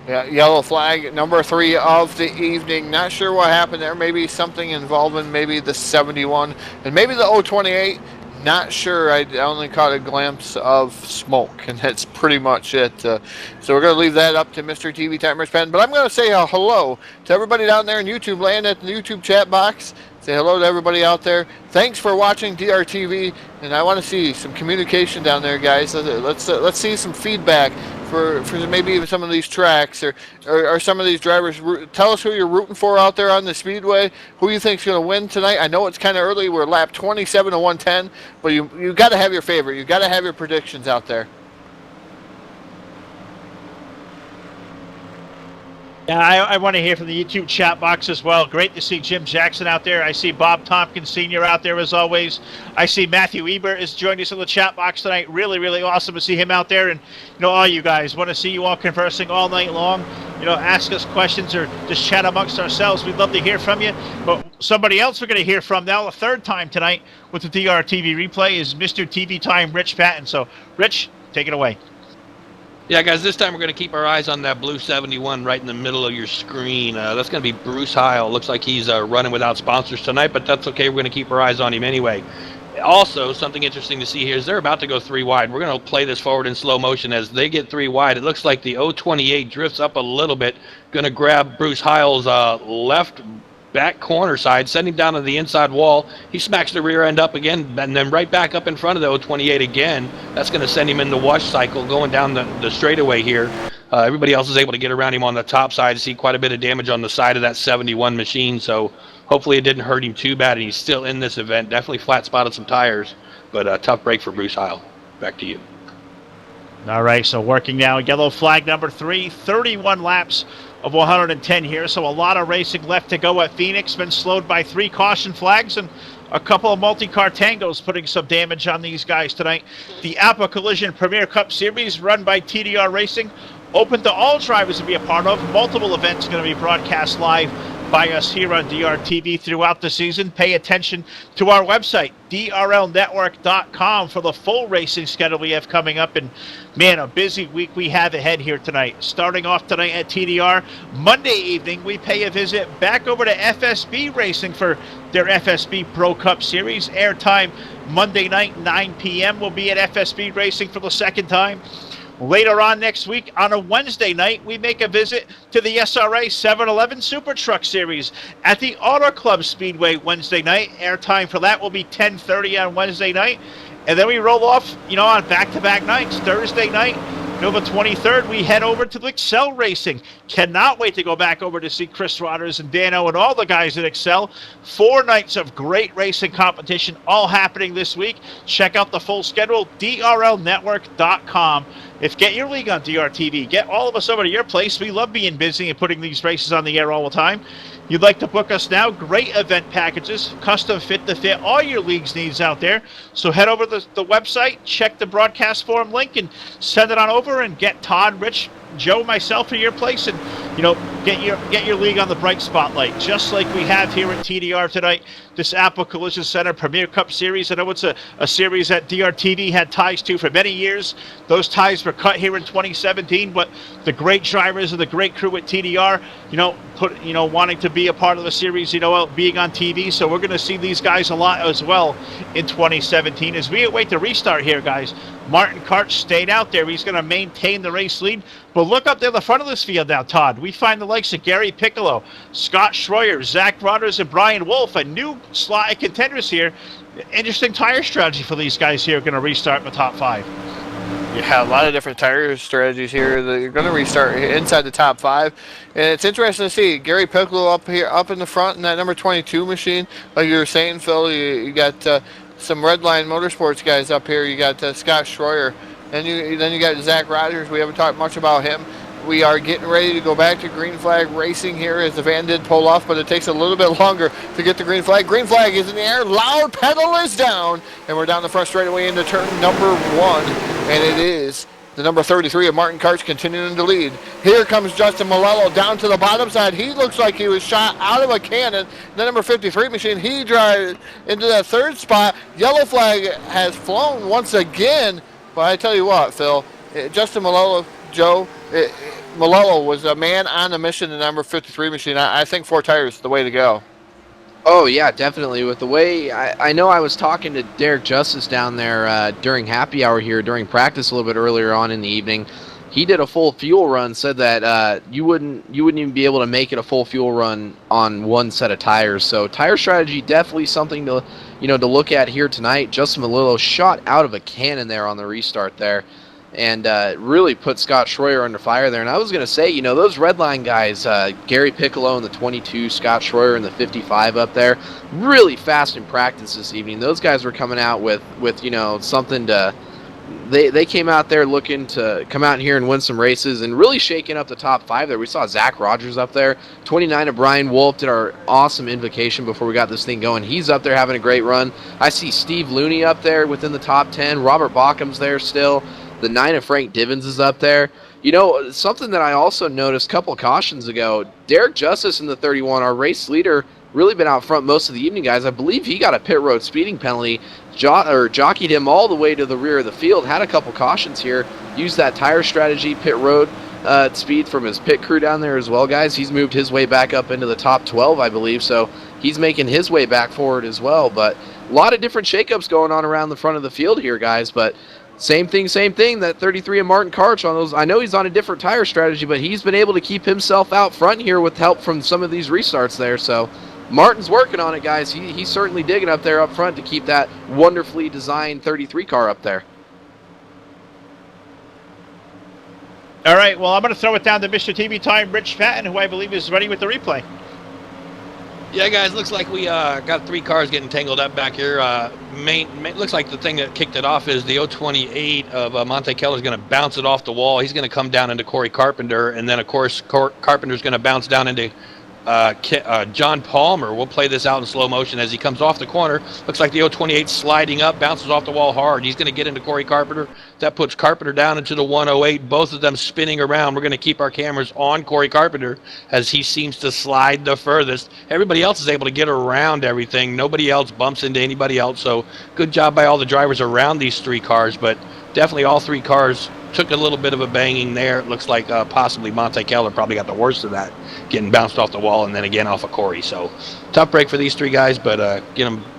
B: Yeah, yellow flag number 3 of the evening. Not sure what happened there. Maybe something involving maybe the 71 and maybe the 028. Not sure. I only caught a glimpse of smoke, and that's pretty much it. So we're going to leave that up to Mr. TV Timer's pen. But I'm going to say hello to everybody down there in YouTube land at the YouTube chat box. Say hello to everybody out there. Thanks for watching DRTV, and I want to see some communication down there, guys. Let's see some feedback for maybe even some of these tracks or some of these drivers. Tell us who you're rooting for out there on the speedway. Who you think's going to win tonight? I know it's kind of early. We're lap 27 to 110, but you got to have your favorite. You got to have your predictions out there.
C: Yeah, I want to hear from the YouTube chat box as well. Great to see Jim Jackson out there. I see Bob Tompkins Sr. out there as always. I see Matthew Ebert is joining us in the chat box tonight. Really, really awesome to see him out there. And, all you guys, want to see you all conversing all night long. Ask us questions or just chat amongst ourselves. We'd love to hear from you. But somebody else we're going to hear from now the third time tonight with the DRTV replay is Mr. TV Time, Rich Patton. So, Rich, take it away.
E: Yeah, guys, this time we're going to keep our eyes on that blue 71 right in the middle of your screen. That's going to be Bruce Heil. Looks like he's running without sponsors tonight, but that's okay. We're going to keep our eyes on him anyway. Also, something interesting to see here is they're about to go 3 wide. We're going to play this forward in slow motion. As they get 3 wide, it looks like the 028 drifts up a little bit, going to grab Bruce Heil's left back corner side, send him down to the inside wall. He smacks the rear end up again, and then right back up in front of the 028 again. That's going to send him in the wash cycle going down the straightaway here. Everybody else is able to get around him on the top side. See quite a bit of damage on the side of that 71 machine, so hopefully it didn't hurt him too bad, and he's still in this event. Definitely flat spotted some tires, but a tough break for Bruce Heil. Back to you.
C: All right, so working now, yellow flag number 3, 31 laps of 110 here, so a lot of racing left to go at Phoenix. Been slowed by 3 caution flags and a couple of multi-car tangos putting some damage on these guys tonight. The Apple Collision Premier Cup Series run by TDR Racing, open to all drivers to be a part of. Multiple events going to be broadcast live by us here on DRTV throughout the season. Pay attention to our website, drlnetwork.com, for the full racing schedule we have coming up. And man, a busy week we have ahead here tonight. Starting off tonight at TDR, Monday evening we pay a visit back over to FSB Racing for their FSB Pro Cup Series. Airtime Monday night, 9 p.m. We'll be at FSB Racing for the second time. Later on next week, on a Wednesday night, we make a visit to the SRA 711 Super Truck Series at the Auto Club Speedway Wednesday night. Airtime for that will be 10:30 on Wednesday night. And then we roll off, on back-to-back nights. Thursday night, November 23rd, we head over to the Excel Racing. Cannot wait to go back over to see Chris Rodgers and Dano and all the guys at Excel. 4 nights of great racing competition all happening this week. Check out the full schedule, drlnetwork.com. Get your league on DRTV. Get all of us over to your place. We love being busy and putting these races on the air all the time. You'd like to book us now? Great event packages, custom fit to fit all your league's needs out there. So head over to the website, check the broadcast forum link, and send it on over and get Todd, Rich, Joe, myself, to your place, and get your league on the bright spotlight, just like we have here at TDR tonight. This Apple Collision Center Premier Cup Series. I know it's a series that DRTV had ties to for many years. Those ties were cut here in 2017, but the great drivers and the great crew at TDR, wanting to be a part of the series, being on TV. So we're going to see these guys a lot as well in 2017 as we await the restart here, guys. Martin Karch stayed out there. He's going to maintain the race lead. But look up there, the front of this field now, Todd. We find the likes of Gary Piccolo, Scott Schroyer, Zach Rogers, and Brian Wolf, a new slot of contenders here. Interesting tire strategy for these guys here. Going to restart in the top 5.
B: Yeah, a lot of different tire strategies here. They're going to restart inside the top 5. And it's interesting to see Gary Piccolo up here, up in the front in that number 22 machine. Like you were saying, Phil, you got some Redline Motorsports guys up here. You got Scott Schroyer. And then you got Zach Rogers. We haven't talked much about him. We are getting ready to go back to green flag racing here as the van did pull off, but it takes a little bit longer to get the green flag. Green flag is in the air. Loud pedal is down. And we're down the front straightaway into turn number 1. And it is the number 33 of Martin Karch continuing to lead. Here comes Justin Malello down to the bottom side. He looks like he was shot out of a cannon. The number 53 machine, he drives into that 3rd spot. Yellow flag has flown once again. But I tell you what, Phil, Justin Malello, Joe, Malello was a man on a mission in the number 53 machine. I think 4 tires is the way to go.
D: Oh, yeah, definitely. With the way, I know I was talking to Derek Justice down there during happy hour here, during practice a little bit earlier on in the evening. He did a full fuel run, said that you wouldn't even be able to make it a full fuel run on one set of tires. So tire strategy, definitely something to look at here tonight. Justin Malillo shot out of a cannon there on the restart there, and really put Scott Schroyer under fire there. And I was going to say, those Redline guys, Gary Piccolo in the 22, Scott Schroyer in the 55 up there, really fast in practice this evening. Those guys were coming out with something to... They came out there looking to come out here and win some races and really shaking up the top 5 there. We saw Zach Rogers up there. 29 of Brian Wolf did our awesome invocation before we got this thing going. He's up there having a great run. I see Steve Looney up there within the top 10. Robert Baucham's there still. The 9 of Frank Divins is up there. Something that I also noticed a couple of cautions ago, Derek Justice in the 31, our race leader, really been out front most of the evening, guys. I believe he got a pit road speeding penalty, jockeyed him all the way to the rear of the field, had a couple cautions here, used that tire strategy, pit road speed from his pit crew down there as well, guys. He's moved his way back up into the top 12, I believe, so he's making his way back forward as well. But a lot of different shakeups going on around the front of the field here, guys, but same thing, that 33 of Martin Karch on those. I know he's on a different tire strategy, but he's been able to keep himself out front here with help from some of these restarts there, so Martin's working on it, guys. He's certainly digging up there up front to keep that wonderfully designed 33 car up there.
C: All right, well, I'm going to throw it down to Mr. TV Time, Rich Patton, who I believe is ready with the replay.
E: Yeah, guys, looks like we got 3 cars getting tangled up back here. Looks like the thing that kicked it off is the 028 of Monte Keller is going to bounce it off the wall. He's going to come down into Corey Carpenter, and then, of course, Carpenter's going to bounce down into John Palmer. We'll play this out in slow motion as he comes off the corner. Looks like the 028 sliding up, bounces off the wall hard. He's going to get into Corey Carpenter. That puts Carpenter down into the 108, both of them spinning around. We're going to keep our cameras on Corey Carpenter as he seems to slide the furthest. Everybody else is able to get around everything. Nobody else bumps into anybody else, so good job by all the drivers around these 3 cars, but definitely all 3 cars took a little bit of a banging there. It looks like possibly Monte Keller probably got the worst of that, getting bounced off the wall and then again off of Corey. So tough break for these 3 guys, but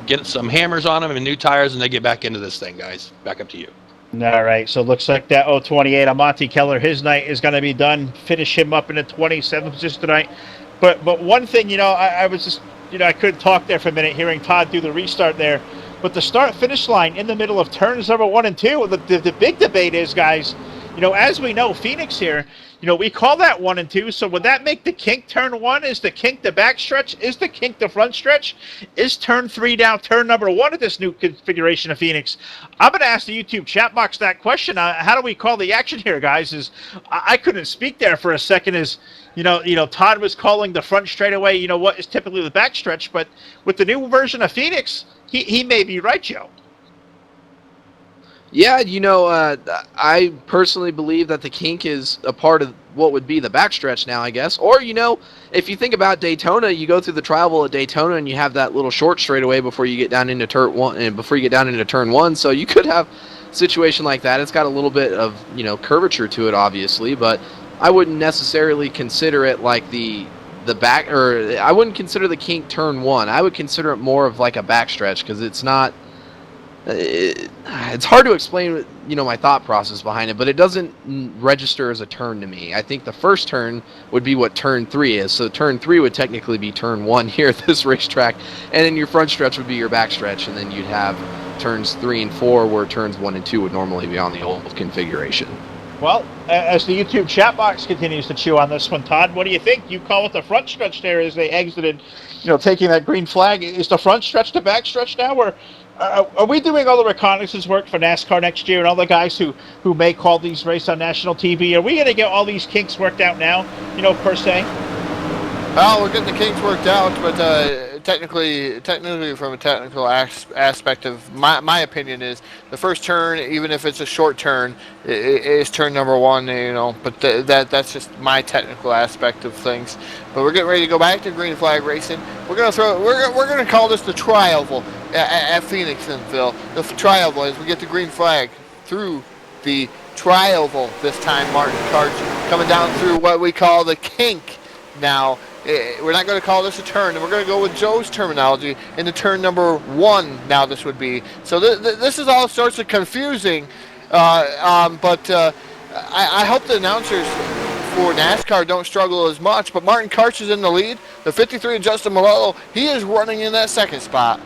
E: get some hammers on them and new tires, and they get back into this thing, guys. Back up to you.
C: All right, so it looks like that 028 on Monte Keller, his night is going to be done. Finish him up in the 27th position tonight. But one thing, I was just, I couldn't talk there for a minute hearing Todd do the restart there. But the start-finish line in the middle of turns number 1 and 2, the big debate is, guys, as we know, Phoenix here, we call that 1 and 2. So would that make the kink turn 1? Is the kink the back stretch? Is the kink the front stretch? Is turn 3 now turn number 1 of this new configuration of Phoenix? I'm going to ask the YouTube chat box that question. How do we call the action here, guys? I couldn't speak there for a second. Todd was calling the front straightaway, what is typically the back stretch. But with the new version of Phoenix, he may be right, Joe.
D: Yeah, I personally believe that the kink is a part of what would be the backstretch now, I guess. Or, if you think about Daytona, you go through the trial at Daytona and you have that little short straightaway before you get down into turn one, and before you get down into turn one. So you could have a situation like that. It's got a little bit of, curvature to it, obviously, but I wouldn't necessarily consider it like the back, or I wouldn't consider the kink turn one. I would consider it more of like a backstretch because it's not. It's hard to explain, my thought process behind it, but it doesn't register as a turn to me. I think the first turn would be what turn 3 is. So turn 3 would technically be turn 1 here at this racetrack, and then your front stretch would be your back stretch, and then you'd have turns 3 and 4 where turns 1 and 2 would normally be on the old configuration.
C: Well, as the YouTube chat box continues to chew on this one, Todd, what do you think? You call it the front stretch there as they exited, taking that green flag. Is the front stretch the back stretch now, or are we doing all the reconnaissance work for NASCAR next year and all the guys who may call these races on national TV? Are we going to get all these kinks worked out now, per se?
B: Well, we're getting the kinks worked out, but technically, from a technical aspect of my opinion is the first turn, even if it's a short turn, is turn number 1. But that's just my technical aspect of things. But we're getting ready to go back to green flag racing. We're gonna call this the trioval at Phoenixville. The trioval is we get the green flag through the trioval this time. Martin Karch coming down through what we call the kink now. We're not going to call this a turn, and we're going to go with Joe's terminology into turn number 1 now this would be. So this is all sorts of confusing, but I hope the announcers for NASCAR don't struggle as much, but Martin Karch is in the lead. The 53 of Justin Malello, he is running in that second spot.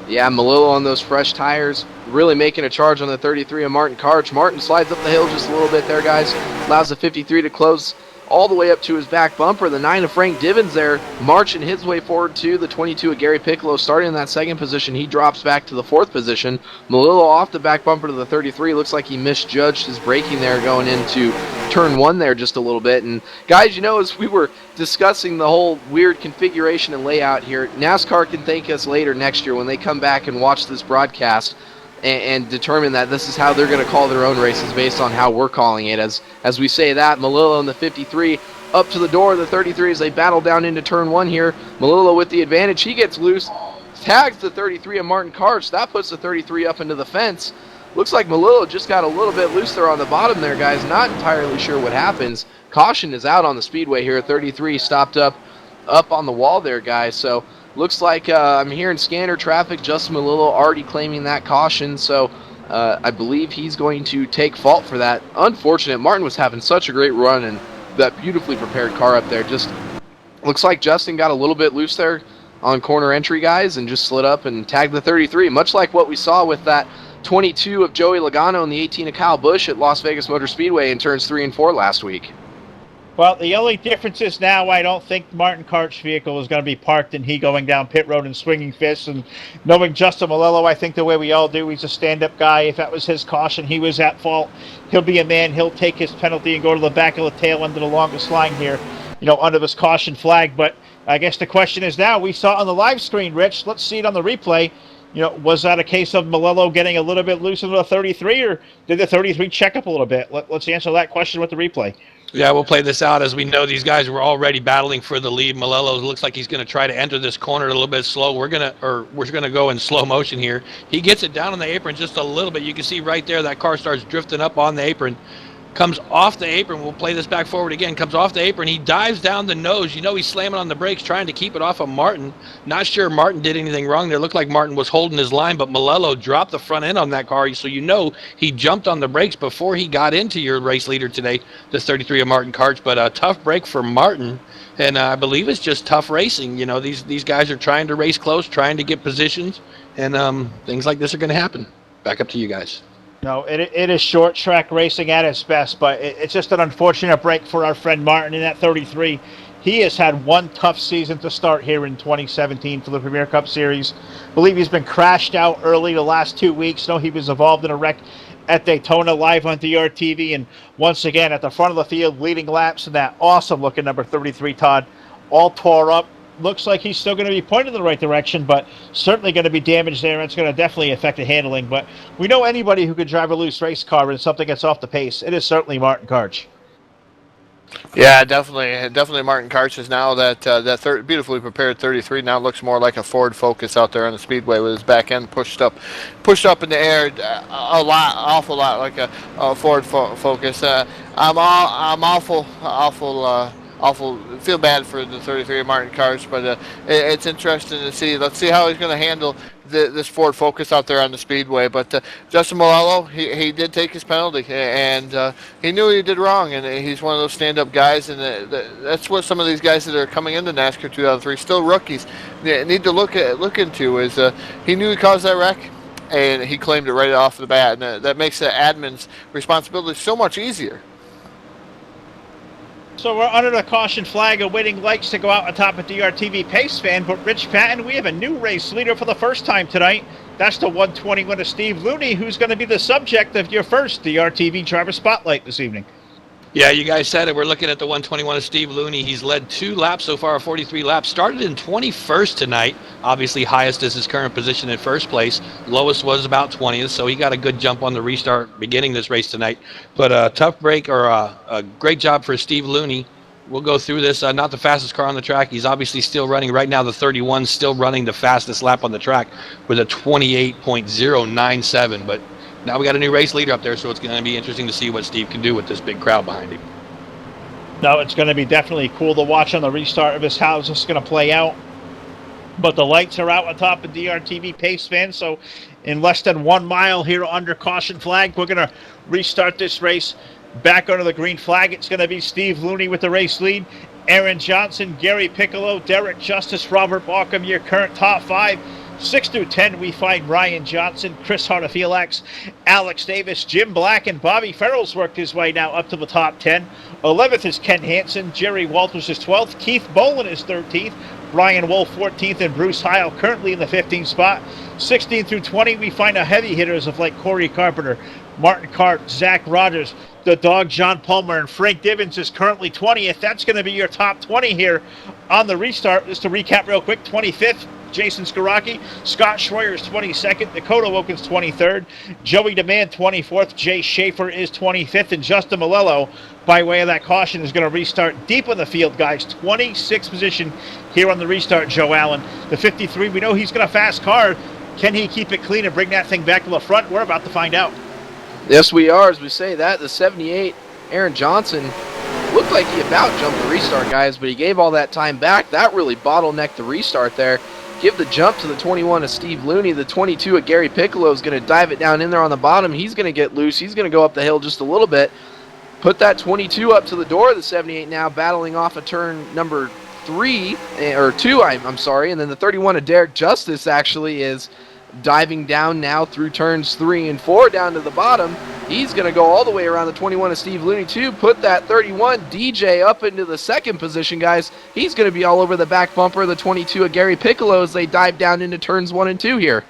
D: Yeah, Malillo on those fresh tires, really making a charge on the 33 of Martin Karch. Martin slides up the hill just a little bit there, guys. Allows the 53 to close all the way up to his back bumper. The 9 of Frank Divins there marching his way forward to the 22 of Gary Piccolo. Starting in that second position, he drops back to the 4th position. Malillo off the back bumper to the 33. Looks like he misjudged his braking there going into turn 1 there just a little bit. And guys, as we were discussing the whole weird configuration and layout here, NASCAR can thank us later next year when they come back and watch this broadcast and determine that this is how they're going to call their own races based on how we're calling it. As we say that, Malillo in the 53 up to the door of the 33 as they battle down into turn 1 here. Malillo with the advantage. He gets loose, tags the 33 of Martin Karch. That puts the 33 up into the fence. Looks like Malillo just got a little bit loose there on the bottom there, guys. Not entirely sure what happens. Caution is out on the speedway here. 33 stopped up on the wall there, guys. So looks like I'm hearing scanner traffic. Justin Malillo already claiming that caution, so I believe he's going to take fault for that. Unfortunate. Martin was having such a great run, and that beautifully prepared car up there. Just looks like Justin got a little bit loose there on corner entry, guys, and just slid up and tagged the 33, much like what we saw with that 22 of Joey Logano and the 18 of Kyle Busch at Las Vegas Motor Speedway in turns 3 and 4 last week.
C: Well, the only difference is now I don't think Martin Karch's vehicle is going to be parked and he going down pit road and swinging fists. And knowing Justin Malillo, I think the way we all do, he's a stand-up guy. If that was his caution, he was at fault. He'll be a man. He'll take his penalty and go to the back of the tail end of the longest line here, under this caution flag. But I guess the question is now, we saw it on the live screen, Rich. Let's see it on the replay. Was that a case of Malillo getting a little bit loose into the 33, or did the 33 check up a little bit? Let's answer that question with the replay.
E: Yeah, we'll play this out. As we know, these guys were already battling for the lead. Malello looks like he's going to try to enter this corner a little bit slow. We're going to go in slow motion here. He gets it down on the apron just a little bit. You can see right there that car starts drifting up on the apron. Comes off the apron. We'll play this back forward again. Comes off the apron. He dives down the nose. He's slamming on the brakes, trying to keep it off of Martin. Not sure Martin did anything wrong there. Looked like Martin was holding his line, but Malello dropped the front end on that car. So he jumped on the brakes before he got into your race leader today, the 33 of Martin Karch. But a tough break for Martin, and I believe it's just tough racing. These guys are trying to race close, trying to get positions, and things like this are going to happen. Back up to you guys.
C: No, it is short track racing at its best, but it's just an unfortunate break for our friend Martin in that 33. He has had one tough season to start here in 2017 for the Premier Cup Series. I believe he's been crashed out early the last 2 weeks. He was involved in a wreck at Daytona live on DRTV, and once again at the front of the field leading laps in that awesome looking number 33, Todd, all tore up. looks like he's still going to be pointed in the right direction, but certainly going to be damaged there. It's going to definitely affect the handling. But we know anybody who could drive a loose race car and something gets off the pace. It is certainly Martin Karch.
B: Yeah, definitely. Martin Karch is now that beautifully prepared 33 now looks more like a Ford Focus out there on the speedway with his back end pushed up in the air awful lot like a Ford Focus. I'm awful feel bad for the 33 Martin Karch, but it's interesting to see. Let's see how he's going to handle this Ford Focus out there on the speedway. But Justin Malello, he did take his penalty, and he knew he did wrong, and he's one of those stand-up guys, and that's what some of these guys that are coming into NASCAR 2003, still rookies, need to look into is he knew he caused that wreck, and he claimed it right off the bat, and that makes the admin's responsibility so much easier.
C: So we're under the caution flag, awaiting lights to go out atop of DRTV Pace Fan. But Rich Patton, we have a new race leader for the first time tonight. That's the 121 of Steve Looney, who's going to be the subject of your first DRTV driver spotlight this evening.
E: Yeah, you guys said it. We're looking at the 121 of Steve Looney. He's led 2 laps so far, 43 laps. Started in 21st tonight. Obviously, highest is his current position in first place. Lowest was about 20th, so he got a good jump on the restart beginning this race tonight. But a tough break, or a great job for Steve Looney. We'll go through this. Not the fastest car on the track. He's obviously still running. Right now, the 31 still running the fastest lap on the track with a 28.097. But now we got a new race leader up there, so it's going to be interesting to see what Steve can do with this big crowd behind him.
C: No, it's going to be definitely cool to watch on the restart of this how this is going to play out. But the lights are out atop of DRTV Pace Fan, so in less than 1 mile here under caution flag, we're going to restart this race back under the green flag. It's going to be Steve Looney with the race lead. Aaron Johnson, Gary Piccolo, Derek Justice, Robert Balcom, your current top 5. 6 through 10, we find Ryan Johnson, Chris Hartofelax, Alex Davis, Jim Black, and Bobby Farrell's worked his way now up to the top 10. 11th is Ken Hansen, Jerry Walters is 12th, Keith Boland is 13th, Ryan Wolf 14th, and Bruce Heil currently in the 15th spot. 16 through 20, we find a heavy hitters of like Corey Carpenter, Martin Cart, Zach Rogers, the dog John Palmer, and Frank Divins is currently 20th. That's going to be your top 20 here on the restart. Just to recap real quick, 25th, Jason Skoraki, Scott Schroyer is 22nd, Dakota Wilkins 23rd, Joey Demand 24th, Jay Schaefer is 25th, and Justin Malello, by way of that caution, is going to restart deep in the field, guys. 26th position here on the restart, Joe Allen. The 53, we know he's got a fast car. Can he keep it clean and bring that thing back to the front? We're about to find out.
D: Yes, we are. As we say that, the 78, Aaron Johnson, looked like he about jumped the restart, guys, but he gave all that time back. That really bottlenecked the restart there. Give the jump to the 21 of Steve Looney. The 22 of Gary Piccolo is going to dive it down in there on the bottom. He's going to get loose. He's going to go up the hill just a little bit. Put that 22 up to the door. The 78 now battling off of turn number 2, I'm sorry. And then the 31 of Derek Justice actually is diving down now through turns 3 and 4 down to the bottom. He's going to go all the way around the 21 of Steve Looney too. Put that 31 DJ up into the second position, guys. He's going to be all over the back bumper of the 22 of Gary Piccolo as they dive down into turns 1 and 2 here.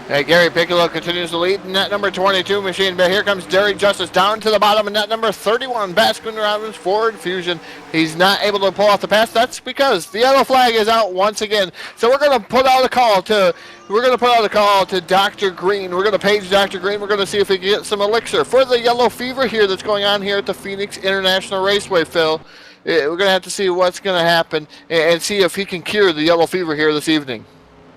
B: Hey, Gary Piccolo continues to lead in that number 22 machine, but here comes Derek Justice down to the bottom in that number 31 Baskin-Robbins Ford Fusion. He's not able to pull off the pass. That's because the yellow flag is out once again. So we're going to put out a call to Dr. Green. We're going to page Dr. Green. We're going to see if we can get some elixir for the yellow fever here that's going on here at the Phoenix International Raceway, Phil. We're going to have to see what's going to happen and see if he can cure the yellow fever here this evening.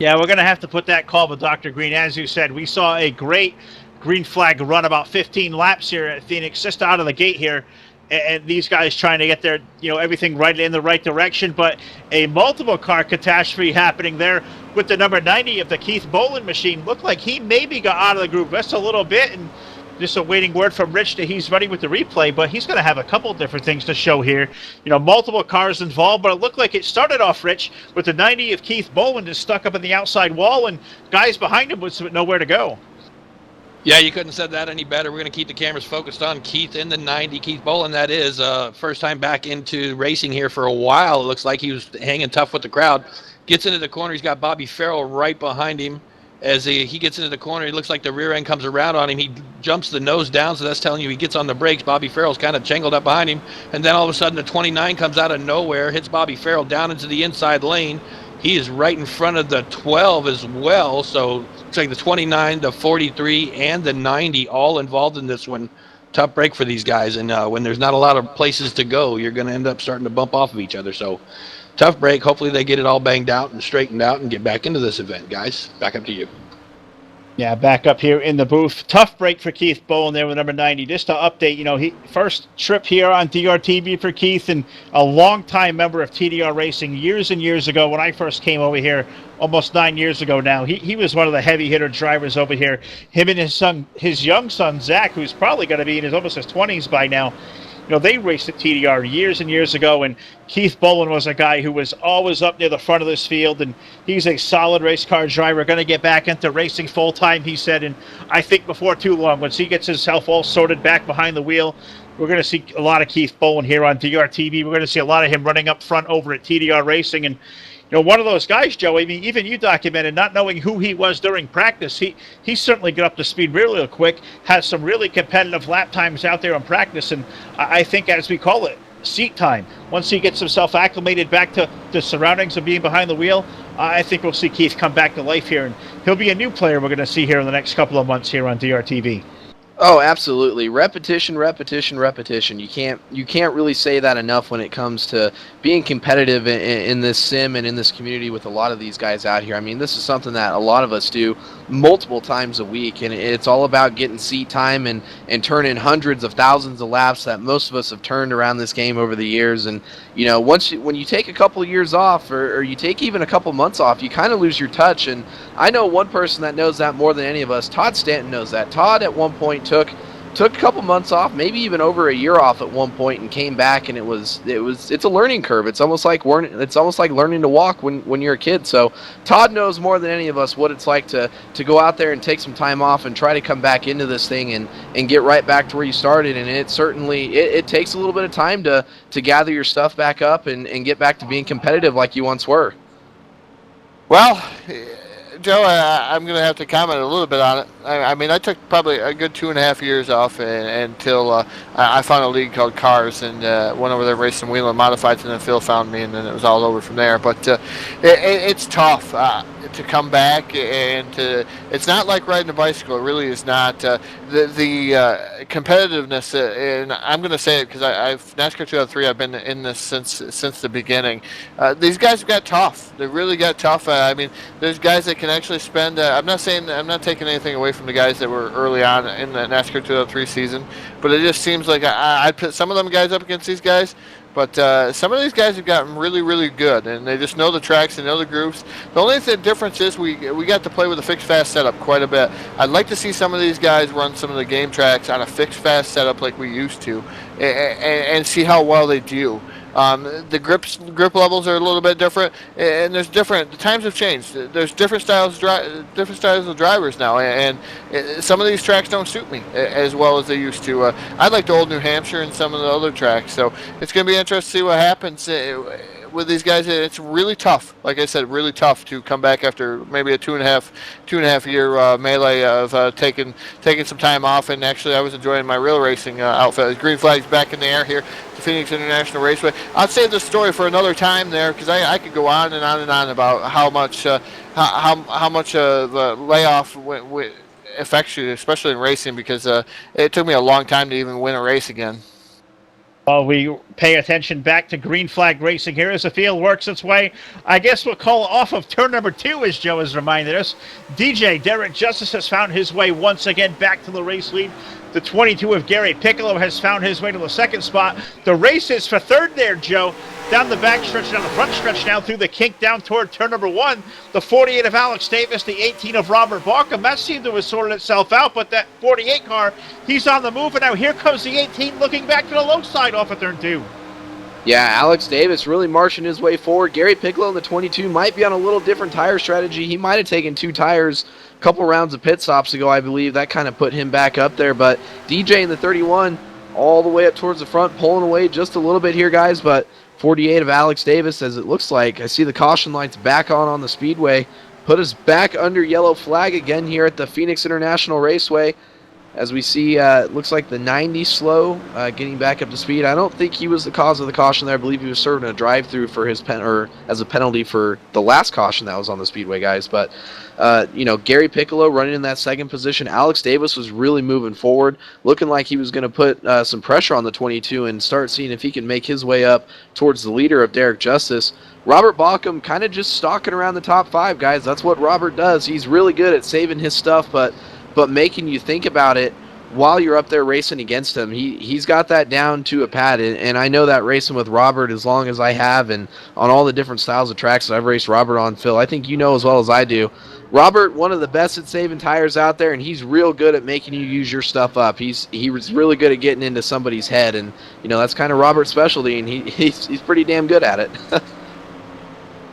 C: Yeah, we're going to have to put that call with Dr. Green. As you said, we saw a great green flag run about 15 laps here at Phoenix, just out of the gate here. And these guys trying to get their, everything right in the right direction. But a multiple car catastrophe happening there with the number 90 of the Keith Boland machine. Looked like he maybe got out of the group just a little bit, and just awaiting word from Rich that he's ready with the replay, but he's going to have a couple different things to show here. Multiple cars involved, but it looked like it started off, Rich, with the 90 of Keith Boland just stuck up in the outside wall, and guys behind him with nowhere to go.
E: Yeah, you couldn't have said that any better. We're going to keep the cameras focused on Keith in the 90. Keith Boland, that is. First time back into racing here for a while. It looks like he was hanging tough with the crowd. Gets into the corner. He's got Bobby Farrell right behind him. as he gets into the corner, he looks like the rear end comes around on him. He jumps the nose down, so that's telling you he gets on the brakes. Bobby Farrell's kind of jangled up behind him, and then all of a sudden the 29 comes out of nowhere, hits Bobby Farrell down into the inside lane. He is right in front of the 12 as well, so looks like the 29, the 43, and the 90 all involved in this one. Tough break for these guys, and when there's not a lot of places to go, you're going to end up starting to bump off of each other. So tough break. Hopefully they get it all banged out and straightened out and get back into this event, guys. Back up to you.
C: Yeah, back up here in the booth. Tough break for Keith Bowen there with number 90. Just to update, he first trip here on DRTV for Keith, and a longtime member of TDR Racing years and years ago when I first came over here, almost 9 years ago now. He was one of the heavy hitter drivers over here. Him and his young son, Zach, who's probably going to be in almost his 20s by now. They raced at TDR years and years ago, and Keith Bowen was a guy who was always up near the front of this field, and he's a solid race car driver, going to get back into racing full-time, he said, and I think before too long, once he gets himself all sorted back behind the wheel, we're going to see a lot of Keith Bowen here on DRTV. We're going to see a lot of him running up front over at TDR Racing, and one of those guys, Joe, I mean, even you documented not knowing who he was during practice. He certainly got up to speed really quick, has some really competitive lap times out there in practice, and I think, as we call it, seat time. Once he gets himself acclimated back to the surroundings of being behind the wheel, I think we'll see Keith come back to life here, and he'll be a new player we're going to see here in the next couple of months here on DRTV.
D: Oh, absolutely. Repetition, repetition, repetition. You can't really say that enough when it comes to being competitive in this sim and in this community with a lot of these guys out here. I mean, this is something that a lot of us do multiple times a week, and it's all about getting seat time and turning hundreds of thousands of laps that most of us have turned around this game over the years. And when you take a couple of years off, or you take even a couple months off, you kind of lose your touch. And I know one person that knows that more than any of us. Todd Stanton knows that. Todd at one point took a couple months off, maybe even over a year off at one point, and came back, and it's a learning curve. It's almost like learning to walk when you're a kid. So Todd knows more than any of us what it's like to go out there and take some time off and try to come back into this thing and get right back to where you started. And it certainly it takes a little bit of time to gather your stuff back up and get back to being competitive like you once were.
B: Well, Joe, I'm going to have to comment a little bit on it. I mean, I took probably a good 2.5 years off until I found a league called Cars and went over there racing wheel and modifieds, and then Phil found me, and then it was all over from there. But it's tough to come back, and it's not like riding a bicycle. It really is not. The competitiveness, and I'm going to say it because I've NASCAR 2003. I've been in this since the beginning. These guys have got tough. They really got tough. I mean, there's guys that can actually spend. I'm not taking anything away from the guys that were early on in the NASCAR 2003 season, but it just seems like I'd put some of them guys up against these guys. But some of these guys have gotten really, really good, and they just know the tracks, they know the grooves. The only difference is we got to play with a fixed fast setup quite a bit. I'd like to see some of these guys run some of the game tracks on a fixed fast setup like we used to, and see how well they do. The grip levels are a little bit different, and the times have changed. There's different styles of drivers now, and some of these tracks don't suit me as well as they used to. I like the old New Hampshire and some of the other tracks, so it's going to be interesting to see what happens with these guys. It's really tough, like I said, really tough to come back after maybe a two and a half year melee of taking some time off. And actually, I was enjoying my real racing outfit. Green flags back in the air here, the Phoenix International Raceway. I'll save this story for another time there, because I could go on and on and on about how much the layoff affects you, especially in racing, because it took me a long time to even win a race again.
C: Well, we pay attention back to green flag racing here as the field works its way. I guess we'll call off of turn number 2, as Joe has reminded us. DJ Derek Justice has found his way once again back to the race lead. The 22 of Gary Piccolo has found his way to the second spot. The race is for third there, Joe. Down the back stretch, down the front stretch now through the kink down toward turn number 1. The 48 of Alex Davis, the 18 of Robert Balcom. That seemed to have sorted itself out, but that 48 car, he's on the move, and now here comes the 18 looking back to the low side off of turn 2.
D: Yeah, Alex Davis really marching his way forward. Gary Piccolo in the 22 might be on a little different tire strategy. He might have taken 2 tires a couple rounds of pit stops ago, I believe. That kind of put him back up there. But DJ in the 31 all the way up towards the front, pulling away just a little bit here, guys. But 48 of Alex Davis, as it looks like. I see the caution lights back on the speedway. put us back under yellow flag again here at the Phoenix International Raceway. As we see, it looks like the 90 slow, getting back up to speed. I don't think he was the cause of the caution there. I believe he was serving a drive-through for his as a penalty for the last caution that was on the speedway, guys. But Gary Piccolo running in that second position. Alex Davis was really moving forward, looking like he was going to put some pressure on the 22 and start seeing if he can make his way up towards the leader of Derek Justice. Robert Bauckham kind of just stalking around the top 5, guys. That's what Robert does. He's really good at saving his stuff, but making you think about it while you're up there racing against him. He's got that down to a pad, and I know that racing with Robert as long as I have and on all the different styles of tracks that I've raced Robert on, Phil, I think you know as well as I do. Robert, one of the best at saving tires out there, and he's real good at making you use your stuff up. He was really good at getting into somebody's head, and that's kind of Robert's specialty, and he's pretty damn good at it.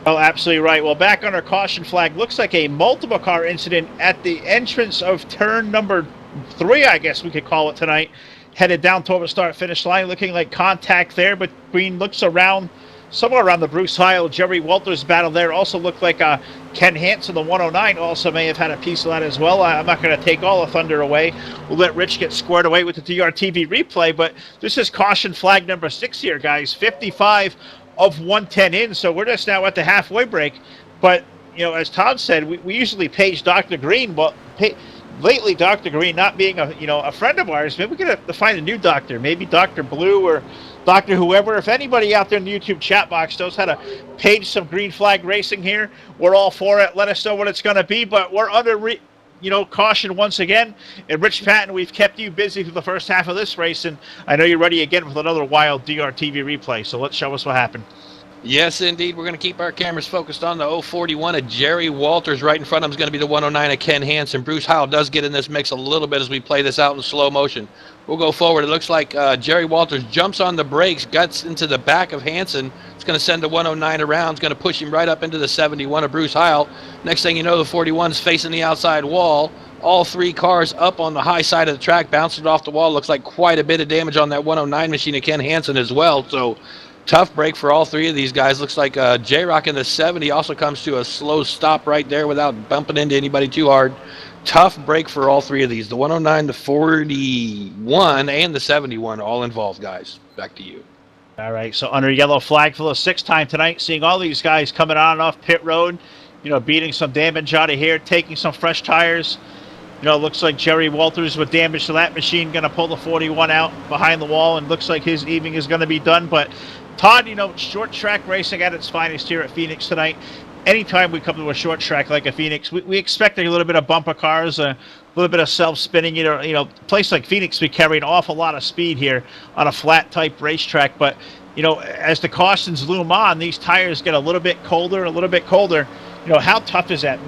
C: Oh, absolutely right. Well, back on our caution flag, looks like a multiple car incident at the entrance of turn number 3, I guess we could call it tonight. Headed down toward the start-finish line, looking like contact there, but Green looks around, somewhere around the Bruce Heil, Jerry Walters battle there. Also looked like Ken Hansen, the 109, also may have had a piece of that as well. I'm not going to take all the thunder away. We'll let Rich get squared away with the DRTV replay, but this is caution flag number 6 here, guys. 55 of 110 in, so we're just now at the halfway break. But, as Todd said, we usually page Dr. Green, but lately Dr. Green not being a friend of ours, maybe we're going to find a new doctor, maybe Dr. Blue or Dr. whoever. If anybody out there in the YouTube chat box knows how to page some green flag racing here, we're all for it. Let us know what it's going to be, but we're under caution once again. And Rich Patton, we've kept you busy through the first half of this race, and I know you're ready again with another wild DRTV replay. So let's show us what happened.
E: Yes, indeed. We're going to keep our cameras focused on the 041 of Jerry Walters. Right in front of him is going to be the 109 of Ken Hansen. Bruce Heil does get in this mix a little bit as we play this out in slow motion. We'll go forward. It looks like Jerry Walters jumps on the brakes, guts into the back of Hansen. It's going to send the 109 around. It's going to push him right up into the 71 of Bruce Heil. Next thing you know, the 41's facing the outside wall. All 3 cars up on the high side of the track, bouncing off the wall. Looks like quite a bit of damage on that 109 machine of Ken Hansen as well. So tough break for all 3 of these guys. Looks like J-Rock in the 70 also comes to a slow stop right there without bumping into anybody too hard. Tough break for all 3 of these. The 109, the 41, and the 71 all involved, guys. Back to you.
C: All right, so under yellow flag for the 6th time tonight, seeing all these guys coming on and off pit road, beating some damage out of here, taking some fresh tires. It looks like Jerry Walters with damage to that machine going to pull the 41 out behind the wall, and looks like his evening is going to be done. But Todd, short track racing at its finest here at Phoenix tonight. Anytime we come to a short track like a Phoenix, we expect a little bit of bumper cars, a little bit of self-spinning. A place like Phoenix, we carry an awful lot of speed here on a flat type racetrack. But as the cautions loom on, these tires get a little bit colder. How tough is that,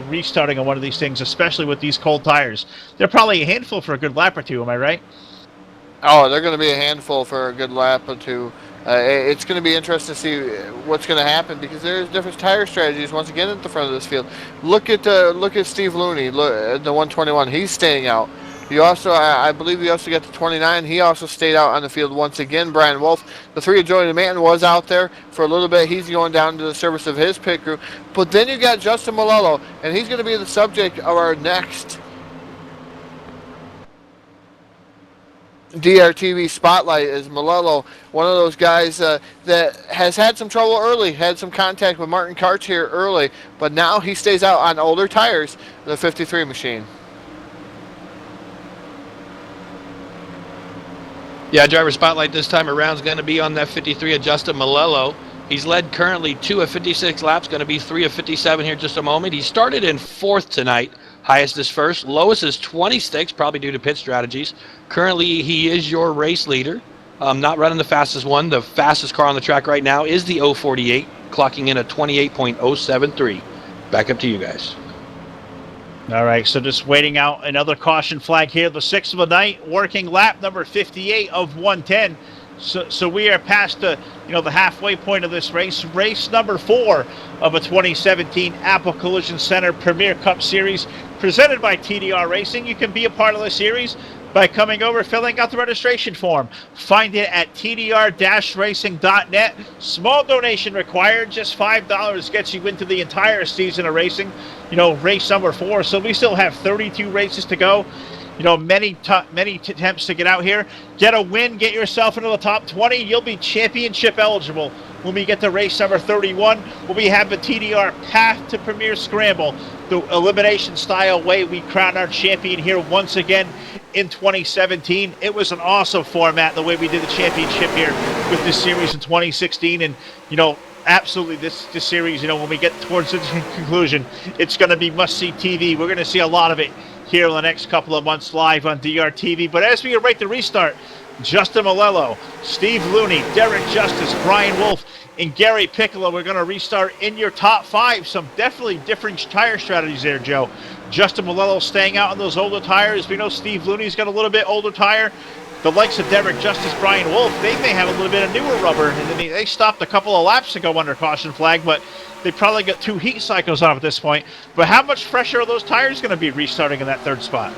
C: restarting on one of these things, especially with these cold tires? They're probably a handful for a good lap or two, am I right?
B: Oh, they're going to be a handful for a good lap or two. It's going to be interesting to see what's going to happen, because there's different tire strategies once again at the front of this field. Look at Steve Looney, the 121. He's staying out. You also, I believe you also got the 29. He also stayed out on the field once again. Brian Wolf, the 3 of Joey DeManton, was out there for a little bit. He's going down to the service of his pit crew. But then you got Justin Malello, and he's going to be the subject of our next DRTV spotlight. Is Malello one of those guys that has had some trouble early, had some contact with Martin Karch here early, but now he stays out on older tires, the 53 machine.
E: Yeah, driver spotlight this time around is going to be on that 53 of Justin Malello. He's led currently 2 of 56 laps, going to be 3 of 57 here in just a moment. He started in 4th tonight. Highest is 1st. Lowest is 26, probably due to pit strategies. Currently, he is your race leader. Not running the fastest one. The fastest car on the track right now is the 048, clocking in a 28.073. Back up to you guys.
C: All right, so just waiting out another caution flag here. The 6th of the night, working lap number 58 of 110. So we are past the halfway point of this race. Race number 4 of a 2017 Apple Collision Center Premier Cup Series presented by TDR Racing. You can be a part of the series by coming over, filling out the registration form. Find it at tdr-racing.net. Small donation required, just $5 gets you into the entire season of racing. You know, race number 4, so we still have 32 races to go. You know, many attempts to get out here. Get a win, get yourself into the top 20. You'll be championship eligible. When we get to race number 31, we have the TDR Path to Premier Scramble, the elimination style way we crown our champion here once again in 2017. It was an awesome format, the way we did the championship here with this series in 2016. And, you know, absolutely this series, you know, when we get towards the conclusion, it's going to be must-see TV. We're going to see a lot of it here in the next couple of months live on DRTV. But as we await the restart, Justin Malello, Steve Looney, Derek Justice, Brian Wolf, and Gary Piccolo, we're going to restart in your top 5. Some definitely different tire strategies there, Joe. Justin Malello staying out on those older tires. We know Steve Looney's got a little bit older tire. The likes of Derek Justice, Brian Wolf, they may have a little bit of newer rubber. And then they stopped a couple of laps to go under caution flag, but they probably got 2 heat cycles on at this point. But how much fresher are those tires going to be restarting in that 3rd spot?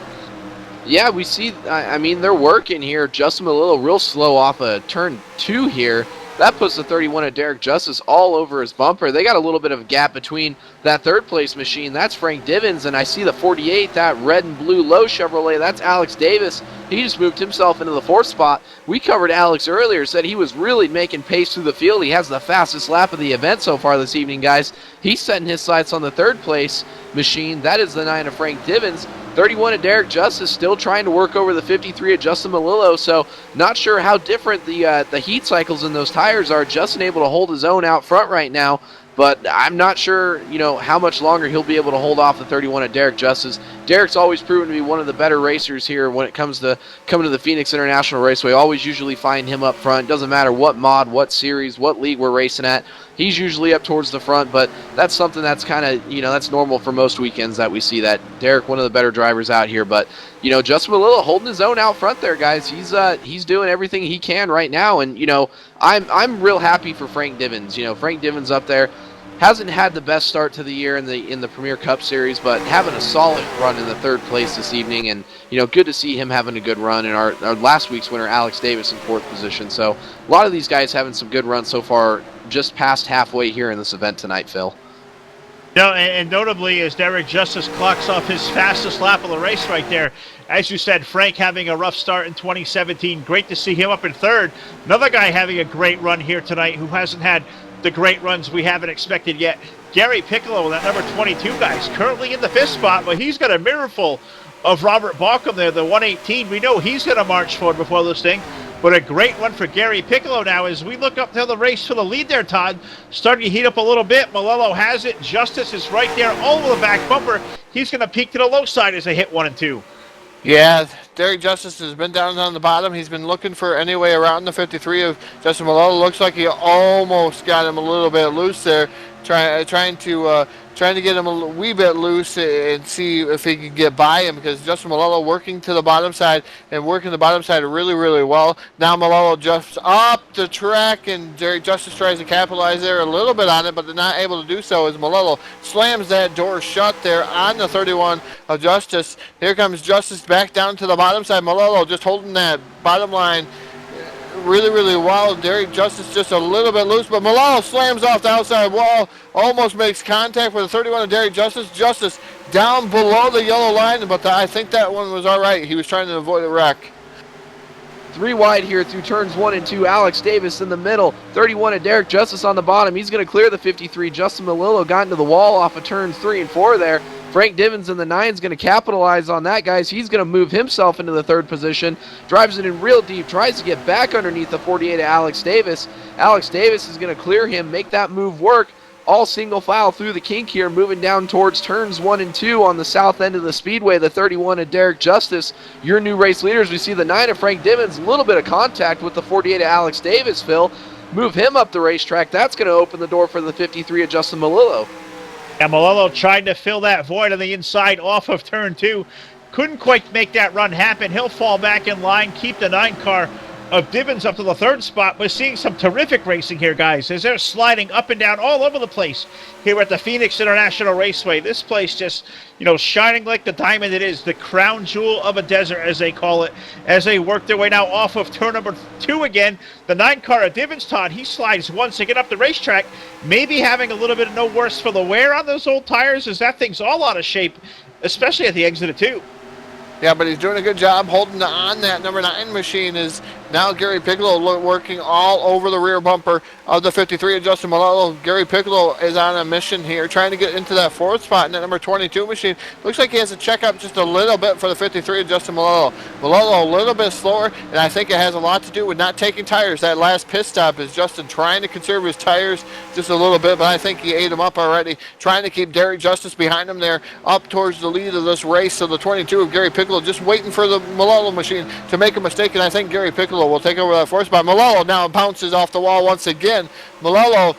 D: Yeah, we see, I mean, they're working here. Justin Malillo real slow off of turn 2 here. That puts the 31 of Derek Justice all over his bumper. They got a little bit of a gap between that 3rd place machine. That's Frank Divins, and I see the 48, that red and blue low Chevrolet. That's Alex Davis. He just moved himself into the 4th spot. We covered Alex earlier, said he was really making pace through the field. He has the fastest lap of the event so far this evening, guys. He's setting his sights on the 3rd place machine. That is the 9 of Frank Divins. 31 of Derek Justice still trying to work over the 53 of Justin Malillo, so not sure how different the heat cycles in those tires are. Justin able to hold his own out front right now, but I'm not sure, you know, how much longer he'll be able to hold off the 31 of Derek Justice. Derek's always proven to be one of the better racers here when it comes to coming to the Phoenix International Raceway. Always usually find him up front. Doesn't matter what mod, what series, what league we're racing at. He's usually up towards the front, but that's something that's kind of, you know, that's normal for most weekends that we see that. Derek, one of the better drivers out here, but, you know, Justin Malillo holding his own out front there, guys. He's doing everything he can right now, and, you know, I'm real happy for Frank Divins. You know, Frank Divins up there hasn't had the best start to the year in the Premier Cup Series, but having a solid run in the 3rd place this evening, and, you know, good to see him having a good run. And our last week's winner, Alex Davis, in 4th position. So a lot of these guys having some good runs so far, just past halfway here in this event tonight, Phil.
C: No, and notably, as Derek Justice clocks off his fastest lap of the race right there. As you said, Frank having a rough start in 2017. Great to see him up in 3rd. Another guy having a great run here tonight who hasn't had the great runs we haven't expected yet. Gary Piccolo, that number 22 guys, currently in the 5th spot, but he's got a mirror full of Robert Balcom there, the 118. We know he's going to march forward before this thing. But a great one for Gary Piccolo now as we look up to the race for the lead there, Todd. Starting to heat up a little bit. Malello has it. Justice is right there all over the back bumper. He's going to peak to the low side as they hit 1 and 2.
B: Yeah, Derek Justice has been down on the bottom. He's been looking for any way around the 53 of Justin Malillo. Looks like he almost got him a little bit loose there, trying to get him a wee bit loose and see if he could get by him, because Justin Malillo working to the bottom side and working the bottom side really, really well. Now Malillo jumps up the track, and Derek Justice tries to capitalize there a little bit on it, but they're not able to do so as Malillo slams that door shut there on the 31 of Justice. Here comes Justice back down to the bottom side. Malillo just holding that bottom line really, really well. Derek Justice just a little bit loose, but Malillo slams off the outside wall, almost makes contact with the 31 of Derek Justice. Justice down below the yellow line, but I think that one was all right. He was trying to avoid a wreck.
D: 3 wide here through turns 1 and 2. Alex Davis in the middle. 31 of Derek Justice on the bottom. He's going to clear the 53. Justin Malillo got into the wall off of turns 3 and 4 there. Frank Divins in the 9 is going to capitalize on that, guys. He's going to move himself into the 3rd position. Drives it in real deep. Tries to get back underneath the 48 of Alex Davis. Alex Davis is going to clear him, make that move work. All single file through the kink here, moving down towards turns 1 and 2 on the south end of the speedway. The 31 of Derek Justice, your new race leaders. We see the 9 of Frank Divins, a little bit of contact with the 48 of Alex Davis, Phil. Move him up the racetrack. That's going to open the door for the 53 of Justin Malillo.
C: And Malillo tried to fill that void on the inside off of turn 2. Couldn't quite make that run happen. He'll fall back in line, keep the 9 car of Divins up to the 3rd spot. We're seeing some terrific racing here, guys, as they're sliding up and down all over the place here at the Phoenix International Raceway. This place just, shining like the diamond it is, the crown jewel of a desert, as they call it, as they work their way now off of turn number 2 again. The 9-car of Divins, Todd, he slides once again up the racetrack, maybe having a little bit of no worse for the wear on those old tires, as that thing's all out of shape, especially at the exit of 2.
B: Yeah, but he's doing a good job holding on. That number 9 machine is now Gary Piccolo working all over the rear bumper of the 53 of Justin Malello. Gary Piccolo is on a mission here, trying to get into that 4th spot in that number 22 machine. Looks like he has to check up just a little bit for the 53 of Justin Malello. Malello a little bit slower, and I think it has a lot to do with not taking tires. That last pit stop is Justin trying to conserve his tires just a little bit, but I think he ate them up already, trying to keep Derek Justice behind him there up towards the lead of this race. So the 22 of Gary Piccolo just waiting for the Malello machine to make a mistake, and I think Gary Piccolo will take over that 4th spot. Malello now bounces off the wall once again. Malello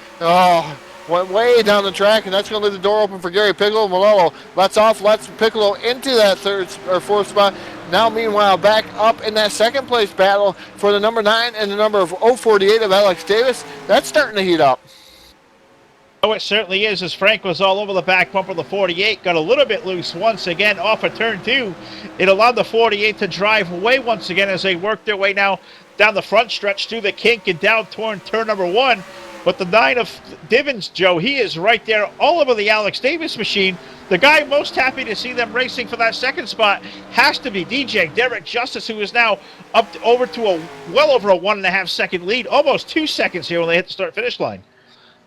B: went way down the track, and that's going to leave the door open for Gary Piccolo. Malello lets Piccolo into that 3rd or 4th spot. Now, meanwhile, back up in that 2nd place battle for the number 9 and the number 048 of Alex Davis. That's starting to heat up.
C: Oh, it certainly is, as Frank was all over the back bumper of the 48, got a little bit loose once again off of turn 2. It allowed the 48 to drive away once again as they work their way now down the front stretch through the kink and down toward turn number 1. But the 9 of Divins, Joe, he is right there all over the Alex Davis machine. The guy most happy to see them racing for that 2nd spot has to be DJ Derek Justice, who is now up over to well over a 1.5 second lead, almost 2 seconds here when they hit the start-finish line.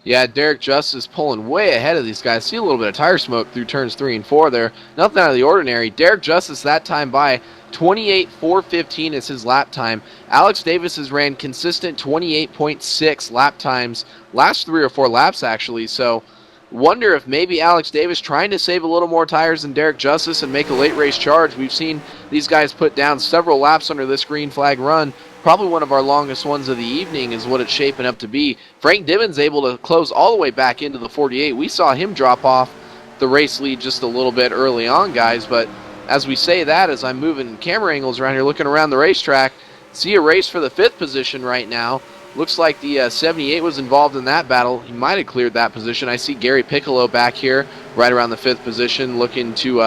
D: Yeah, Derek Justice pulling way ahead of these guys. See a little bit of tire smoke through turns 3 and 4 there. Nothing out of the ordinary. Derek Justice that time by 28.415 is his lap time. Alex Davis has ran consistent 28.6 lap times last 3 or 4 laps actually. So wonder if maybe Alex Davis trying to save a little more tires than Derek Justice and make a late race charge. We've seen these guys put down several laps under this green flag run. Probably one of our longest ones of the evening is what it's shaping up to be. Frank Divins able to close all the way back into the 48. We saw him drop off the race lead just a little bit early on, guys, but as we say that, as I'm moving camera angles around here looking around the racetrack, see a race for the 5th position right now. Looks like the 78 was involved in that battle. He might have cleared that position. I see Gary Piccolo back here right around the 5th position looking to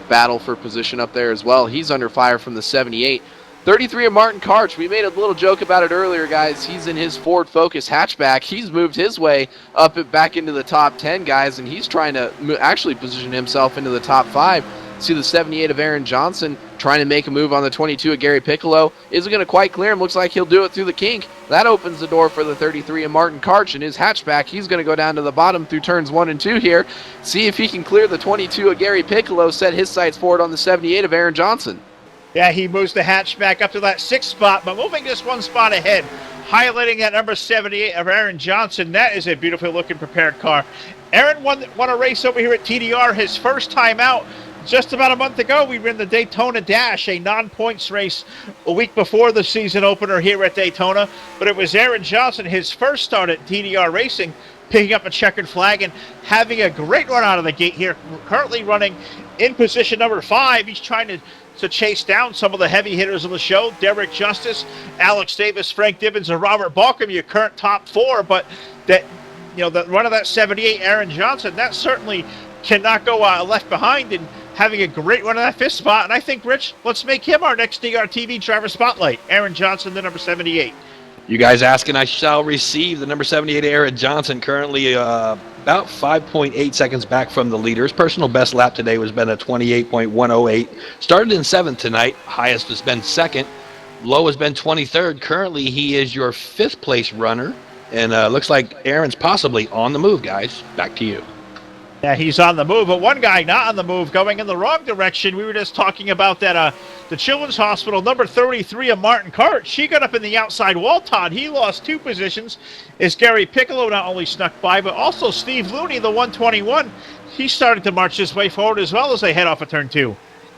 D: battle for position up there as well. He's under fire from the 78. 33 of Martin Karch. We made a little joke about it earlier, guys. He's in his Ford Focus hatchback. He's moved his way up back into the top 10, guys, and he's trying to actually position himself into the top 5. See the 78 of Aaron Johnson trying to make a move on the 22 of Gary Piccolo. Isn't going to quite clear him. Looks like he'll do it through the kink. That opens the door for the 33 of Martin Karch in his hatchback. He's going to go down to the bottom through turns 1 and 2 here. See if he can clear the 22 of Gary Piccolo, set his sights forward on the 78 of Aaron Johnson.
C: Yeah, he moves the hatchback up to that 6th spot, but moving just 1 spot ahead, highlighting that number 78 of Aaron Johnson. That is a beautifully looking prepared car. Aaron won a race over here at TDR, his first time out. Just about a month ago, we ran the Daytona Dash, a non-points race a week before the season opener here at Daytona. But it was Aaron Johnson, his first start at TDR Racing, picking up a checkered flag and having a great run out of the gate here. Currently running in position number 5. He's trying to chase down some of the heavy hitters of the show. Derek Justice, Alex Davis, Frank Divins, and Robert Balcom, your current top 4. But that, the run of that 78, Aaron Johnson, that certainly cannot go left behind, and having a great run of that 5th spot. And I think, Rich, let's make him our next DRTV driver spotlight. Aaron Johnson, the number 78.
E: You guys ask and I shall receive. The number 78 Aaron Johnson currently about 5.8 seconds back from the leader. His personal best lap today was been a 28.108. Started in 7th tonight. Highest has been 2nd. Low has been 23rd. Currently he is your 5th place runner. And looks like Aaron's possibly on the move, guys. Back to you.
C: Yeah, he's on the move, but one guy not on the move, going in the wrong direction. We were just talking about that, the Children's Hospital, number 33 of Martin Karch. She got up in the outside wall, Todd. He lost 2 positions as Gary Piccolo not only snuck by, but also Steve Looney, the 121. He started to march his way forward as well as they head off of turn 2.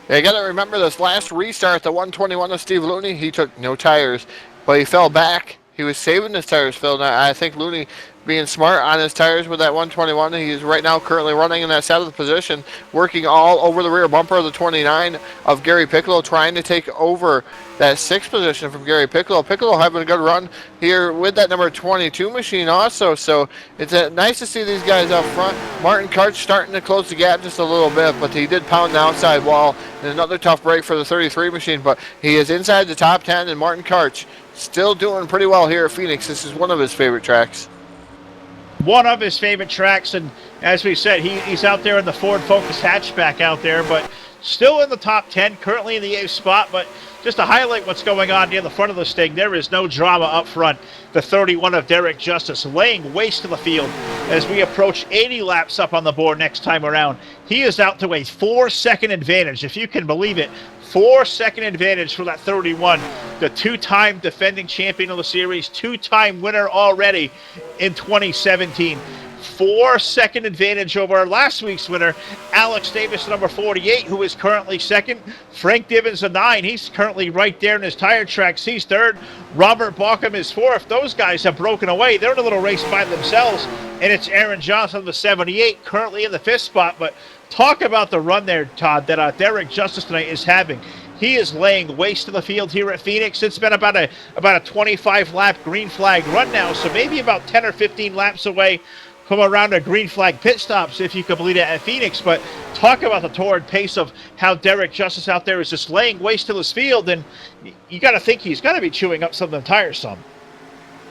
B: Yeah, you got to remember this last restart, the 121 of Steve Looney, he took no tires, but he fell back He was saving his tires, Phil. And I think Looney being smart on his tires with that 121. He is right now currently running in that 7th position, working all over the rear bumper of the 29 of Gary Piccolo, trying to take over that 6th position from Gary Piccolo. Piccolo having a good run here with that number 22 machine also, so it's nice to see these guys up front. Martin Karch starting to close the gap just a little bit, but he did pound the outside wall, and another tough break for the 33 machine, but he is inside the top 10, and Martin Karch still doing pretty well here at Phoenix. This is one of his favorite tracks.
C: One of his favorite tracks, and as we said, he's out there in the Ford Focus hatchback out there, but still in the top 10, currently in the 8th spot. But just to highlight what's going on near the front of this thing, there is no drama up front. The 31 of Derek Justice laying waste to the field as we approach 80 laps up on the board next time around. He is out to a 4-second advantage, if you can believe it. 4-second advantage for that 31, the 2-time defending champion of the series, 2-time winner already in 2017. 4-second advantage over last week's winner, Alex Davis, number 48, who is currently 2nd. Frank Divens, a 9. He's currently right there in his tire tracks. He's 3rd. Robert Balkum is 4th. Those guys have broken away. They're in a little race by themselves. And it's Aaron Johnson, the 78, currently in the 5th spot. But talk about the run there, Todd, that Derek Justice tonight is having. He is laying waste to the field here at Phoenix. It's been about a 25-lap green flag run now, so maybe about 10 or 15 laps away from around a green flag pit stops, if you could believe it, at Phoenix. But talk about the torrid pace of how Derek Justice out there is just laying waste to this field, and you got to think he's got to be chewing up some of the tires some.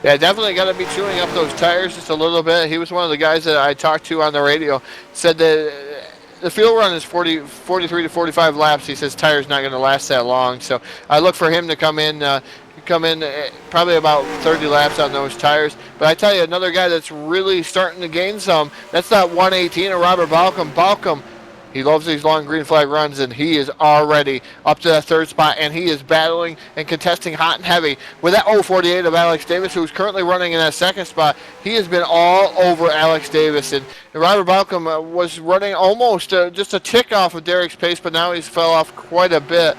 B: Yeah, definitely got to be chewing up those tires just a little bit. He was one of the guys that I talked to on the radio, said that the field run is 43 to 45 laps. He says tires not going to last that long, so I look for him to come in probably about 30 laps on those tires. But I tell you, another guy that's really starting to gain some, that's that 118 of Robert Balkum. Balkum, he loves these long green flag runs, and he is already up to that 3rd spot, and he is battling and contesting hot and heavy with that 048 of Alex Davis, who's currently running in that 2nd spot. He has been all over Alex Davis, and Robert Balkum was running almost just a tick off of Derek's pace, but now he's fell off quite a bit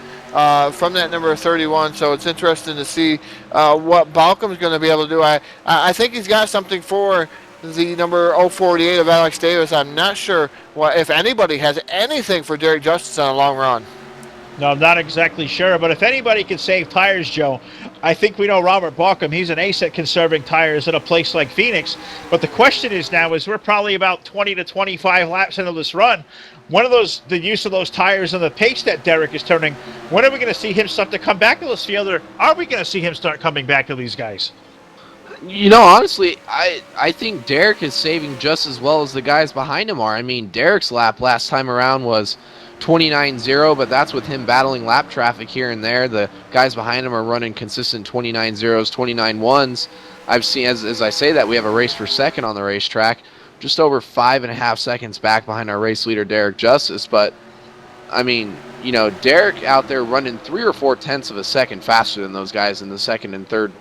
B: from that number 31, so it's interesting to see what Balcom's going to be able to do. I think he's got something for the number 048 of Alex Davis. I'm not sure if anybody has anything for Derek Justice on a long run.
C: No, I'm not exactly sure, but if anybody can save tires, Joe, I think we know Robert Balkum. He's an ace at conserving tires at a place like Phoenix. But the question is now, we're probably about 20 to 25 laps into this run. The use of those tires and the pace that Derek is turning, when are we going to see him start to come back to this field, or are we going to see him start coming back to these guys?
D: You know, honestly, I think Derek is saving just as well as the guys behind him are. I mean, Derek's lap last time around was 29.0, but that's with him battling lap traffic here and there. The guys behind him are running consistent 29.0s, 29.1s. I've seen, as I say that, we have a race for 2nd on the racetrack, just over 5.5 seconds back behind our race leader, Derek Justice. But, I mean, you know, Derek out there running 3 or 4 tenths of a second faster than those guys in the 2nd and 3rd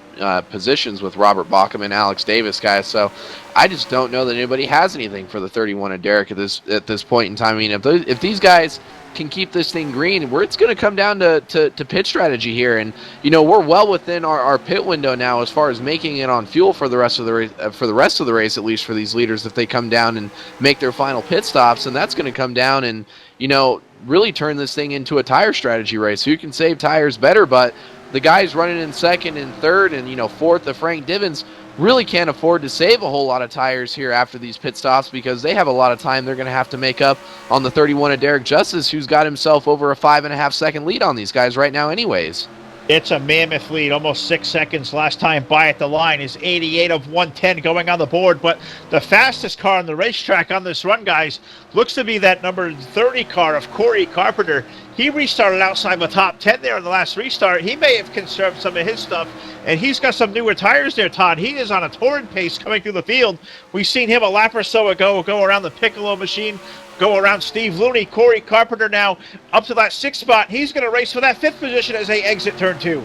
D: positions with Robert Balkum and Alex Davis, guys. So I just don't know that anybody has anything for the 31 of Derek at this point in time. I mean, if these guys can keep this thing green, it's going to come down to pit strategy here. And you know, we're well within our pit window now as far as making it on fuel for the rest of the race, at least for these leaders, if they come down and make their final pit stops. And that's going to come down and, you know, really turn this thing into a tire strategy race. Who can save tires better? But the guys running in 2nd and 3rd and, you know, 4th of Frank Divens really can't afford to save a whole lot of tires here after these pit stops, because they have a lot of time they're going to have to make up on the 31 of Derek Justice, who's got himself over a 5.5 second lead on these guys right now anyways.
C: It's a mammoth lead, almost 6 seconds last time by at the line is 88 of 110 going on the board. But the fastest car on the racetrack on this run, guys, looks to be that number 30 car of Corey Carpenter. He restarted outside the top 10 there in the last restart. He may have conserved some of his stuff, and he's got some newer tires there, Todd. He is on a torrid pace coming through the field. We've seen him a lap or so ago go around the Piccolo machine, go around Steve Looney. Corey Carpenter now up to that 6th spot. He's going to race for that 5th position as they exit turn 2.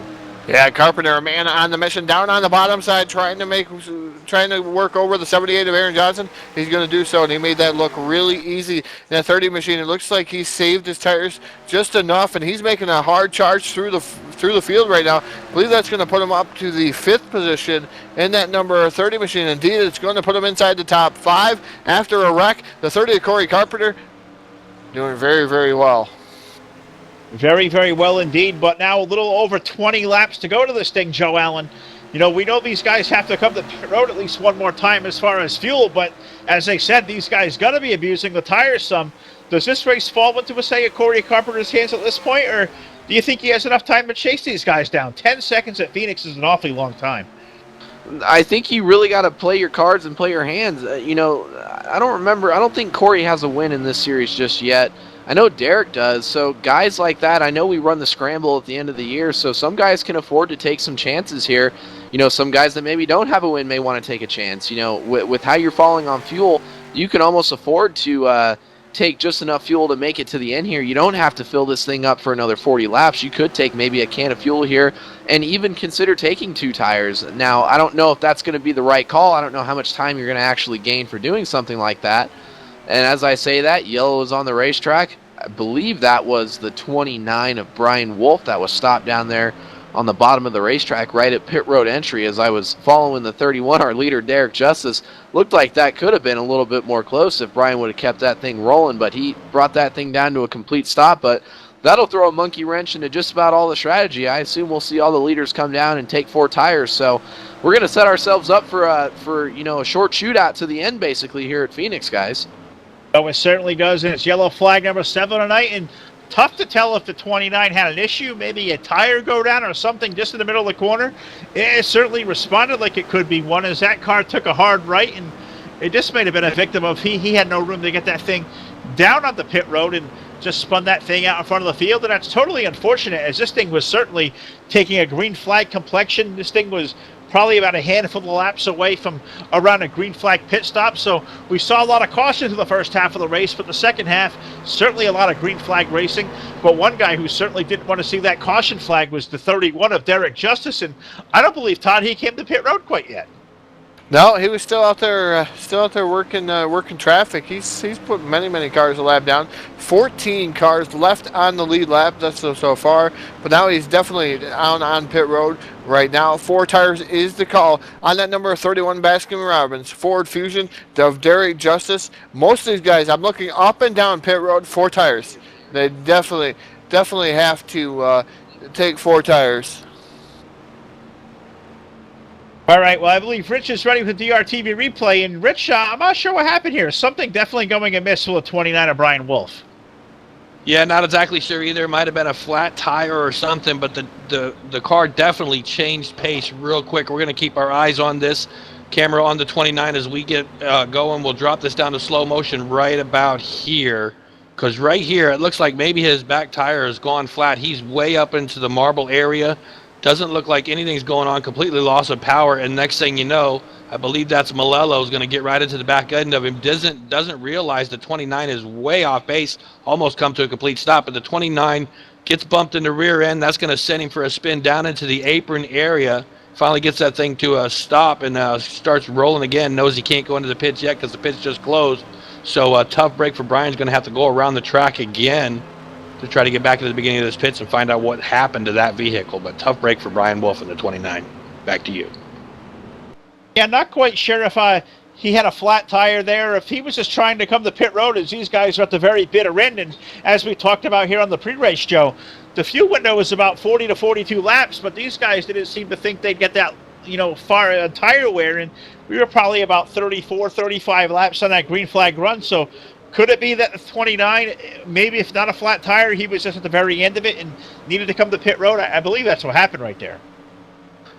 B: Yeah, Carpenter, a man on the mission, down on the bottom side, trying to work over the 78 of Aaron Johnson. He's going to do so, and he made that look really easy in that 30 machine. It looks like he saved his tires just enough, and he's making a hard charge through the field right now. I believe that's going to put him up to the 5th position in that number 30 machine. Indeed, it's going to put him inside the top 5 after a wreck. The 30 of Corey Carpenter doing very, very well.
C: Very, very well indeed, but now a little over 20 laps to go to this thing, Joe Allen. You know, we know these guys have to come to pit road at least one more time as far as fuel, but as I said, these guys got to be abusing the tires some. Does this race fall into, say, a Corey Carpenter's hands at this point, or do you think he has enough time to chase these guys down? 10 seconds at Phoenix is an awfully long time.
D: I think you really got to play your cards and play your hands. You know, I don't think Corey has a win in this series just yet. I know Derek does, so guys like that, I know we run the scramble at the end of the year, so some guys can afford to take some chances here. You know, some guys that maybe don't have a win may want to take a chance. You know, with how you're falling on fuel, you can almost afford to take just enough fuel to make it to the end here. You don't have to fill this thing up for another 40 laps. You could take maybe a can of fuel here and even consider taking 2 tires. Now, I don't know if that's going to be the right call. I don't know how much time you're going to actually gain for doing something like that. And as I say that, yellow is on the racetrack. I believe that was the 29 of Brian Wolf that was stopped down there on the bottom of the racetrack right at pit road entry. As I was following the 31, our leader, Derek Justice, looked like that could have been a little bit more close if Brian would have kept that thing rolling, but he brought that thing down to a complete stop. But that'll throw a monkey wrench into just about all the strategy. I assume we'll see all the leaders come down and take 4 tires. So we're going to set ourselves up for you know, a short shootout to the end basically here at Phoenix, guys.
C: Oh, it certainly does, and it's yellow flag number 7 tonight, and tough to tell if the 29 had an issue, maybe a tire go down or something just in the middle of the corner. It certainly responded like it could be one as that car took a hard right, and it just may have been a victim of he had no room to get that thing down on the pit road and just spun that thing out in front of the field, and that's totally unfortunate as this thing was certainly taking a green flag complexion. This thing was probably about a handful of laps away from around a green flag pit stop. So we saw a lot of caution through the first half of the race, but the second half, certainly a lot of green flag racing. But one guy who certainly didn't want to see that caution flag was the 31 of Derek Justice, and I don't believe, Todd, he came to pit road quite yet.
B: No, he was still out there working traffic. He's put many cars a lap down. 14 cars left on the lead lap. That's so far. But now he's definitely on pit road right now. 4 tires is the call on that number 31 Baskin Robbins Ford Fusion of Derek Justice. Most of these guys, I'm looking up and down pit road, 4 tires. They definitely have to take 4 tires.
C: All right, well, I believe Rich is ready with the DRTV replay. And Rich, I'm not sure what happened here. Something definitely going amiss with the 29 of Brian Wolf.
E: Yeah, not exactly sure either. It might have been a flat tire or something, but the car definitely changed pace real quick. We're going to keep our eyes on this camera on the 29 as we get going. We'll drop this down to slow motion right about here, because right here it looks like maybe his back tire has gone flat. He's way up into the marble area. Doesn't look like anything's going on, completely loss of power, and next thing you know, I believe that's Malello's going to get right into the back end of him. Doesn't realize the 29 is way off base, almost come to a complete stop, but the 29 gets bumped in the rear end. That's going to send him for a spin down into the apron area. Finally gets that thing to a stop and starts rolling again. Knows he can't go into the pits yet because the pits just closed. So a tough break for Brian's going to have to go around the track again to try to get back to the beginning of this pits and find out what happened to that vehicle. But tough break for Brian Wolf in the 29. Back to you.
C: Yeah, not quite sure if he had a flat tire there, if he was just trying to come to pit road as these guys are at the very bitter end. And as we talked about here on the pre-race, Joe, the fuel window was about 40 to 42 laps, but these guys didn't seem to think they'd get that, far tire wear. And we were probably about 34, 35 laps on that green flag run. So could it be that the 29, maybe if not a flat tire, he was just at the very end of it and needed to come to pit road? I believe that's what happened right there.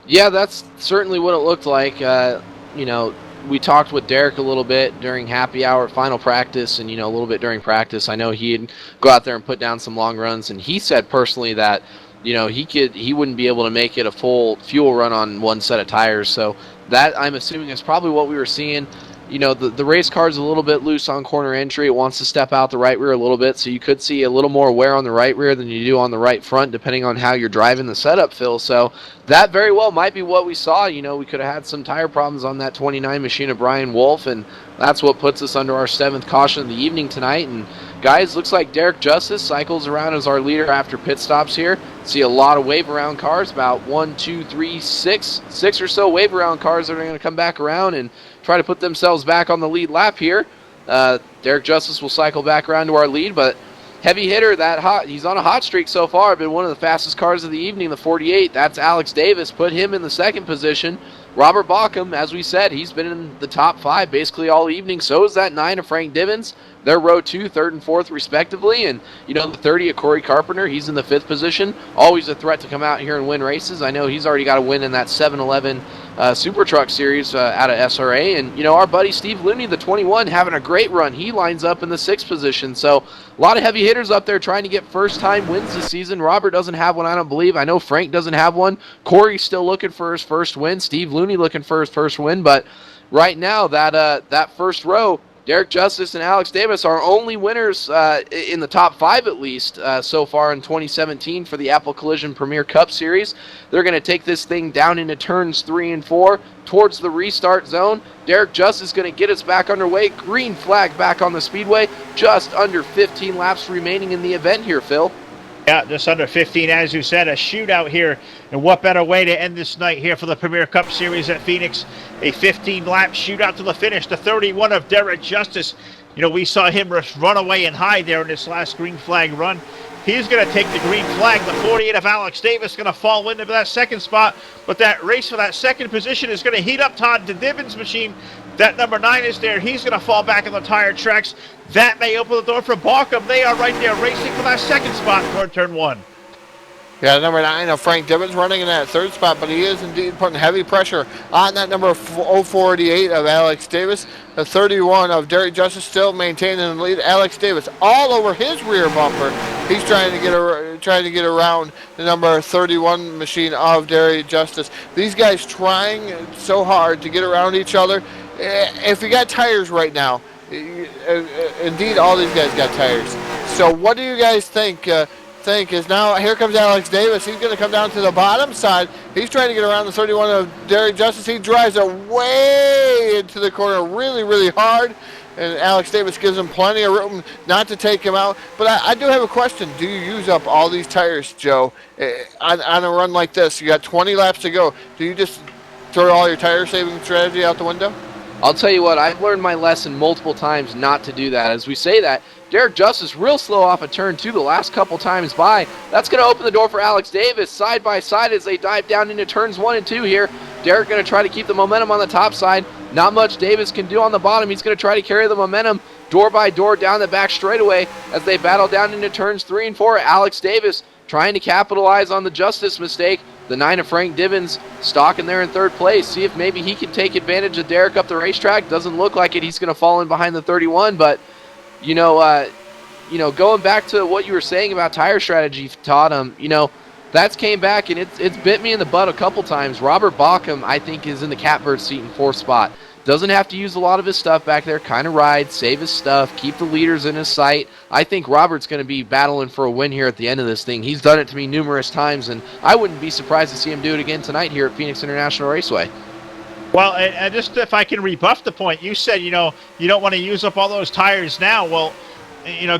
D: Yeah, that's certainly what it looked like. We talked with Derek a little bit during happy hour, final practice, and, a little bit during practice. I know he'd go out there and put down some long runs, and he said personally that, he wouldn't be able to make it a full fuel run on one set of tires. So that, I'm assuming, is probably what we were seeing. you know, the race car's a little bit loose on corner entry. It wants to step out the right rear a little bit, so you could see a little more wear on the right rear than you do on the right front, depending on how you're driving the setup, Phil. So that very well might be what we saw. You know, we could have had some tire problems on that 29 machine of Brian Wolf, and that's what puts us under our 7th caution of the evening tonight. And guys, looks like Derek Justice cycles around as our leader after pit stops here. See a lot of wave around cars, about 1, 2, 3, 6 or so wave around cars that are going to come back around and try to put themselves back on the lead lap here. Derek Justice will cycle back around to our lead, but heavy hitter, he's on a hot streak so far. Been one of the fastest cars of the evening, the 48. That's Alex Davis. Put him in the 2nd position. Robert Bauckham, as we said, he's been in the top 5 basically all evening. So is that 9 of Frank Divins. They're row 2, 3rd, and 4th respectively. And, you know, the 30 of Corey Carpenter, he's in the 5th position. Always a threat to come out here and win races. I know he's already got a win in that 7-Eleven Super Truck Series out of SRA. And, you know, our buddy Steve Looney, the 21, having a great run. He lines up in the 6th position. So a lot of heavy hitters up there trying to get first-time wins this season. Robert doesn't have one, I don't believe. I know Frank doesn't have one. Corey's still looking for his first win. Steve Looney looking for his first win. But right now, that first row, Derek Justice and Alex Davis are only winners in the top 5 at least so far in 2017 for the Apple Collision Premier Cup Series. They're going to take this thing down into turns 3 and 4 towards the restart zone. Derek Justice is going to get us back underway. Green flag back on the speedway. Just under 15 laps remaining in the event here, Phil.
C: Yeah, just under 15, as you said, a shootout here. And what better way to end this night here for the Premier Cup Series at Phoenix? A 15-lap shootout to the finish. The 31 of Derek Justice. You know, we saw him run away and hide there in this last green flag run. He's going to take the green flag. The 48 of Alex Davis going to fall into that 2nd spot. But that race for that 2nd position is going to heat up Todd DeDivens' machine. That number 9 is there. He's going to fall back on the tire tracks. That may open the door for Bauckham. They are right there racing for that 2nd spot toward turn 1.
B: Yeah, number 9 of Frank Divins running in that 3rd spot, but he is indeed putting heavy pressure on that number 048 of Alex Davis. The 31 of Derek Justice still maintaining the lead. Alex Davis all over his rear bumper. He's trying to get around the number 31 machine of Derek Justice. These guys trying so hard to get around each other. If you got tires right now, indeed all these guys got tires. So what do you guys think? Is now here comes Alex Davis. He's going to come down to the bottom side. He's trying to get around the 31 of Derek Justice. He drives away into the corner really, really hard. And Alex Davis gives him plenty of room not to take him out. But I do have a question. Do you use up all these tires, Joe, on a run like this? You got 20 laps to go. Do you just throw all your tire saving strategy out the window?
D: I'll tell you what, I've learned my lesson multiple times not to do that. As we say that, Derek Justice real slow off of turn 2 the last couple times by. That's going to open the door for Alex Davis side by side as they dive down into turns 1 and 2 here. Derek going to try to keep the momentum on the top side. Not much Davis can do on the bottom. He's going to try to carry the momentum door by door down the back straightaway as they battle down into turns 3 and 4. Alex Davis trying to capitalize on the Justice mistake. The 9 of Frank Divins stalking there in 3rd place. See if maybe he can take advantage of Derek up the racetrack. Doesn't look like it. He's going to fall in behind the 31, but going back to what you were saying about tire strategy, Todd, that's came back and it's bit me in the butt a couple times. Robert Bauckham, I think, is in the catbird seat in 4th spot. Doesn't have to use a lot of his stuff back there. Kind of ride, save his stuff, keep the leaders in his sight. I think Robert's going to be battling for a win here at the end of this thing. He's done it to me numerous times, and I wouldn't be surprised to see him do it again tonight here at Phoenix International Raceway.
C: Well, and just if I can rebuff the point, you said, you don't want to use up all those tires now. Well,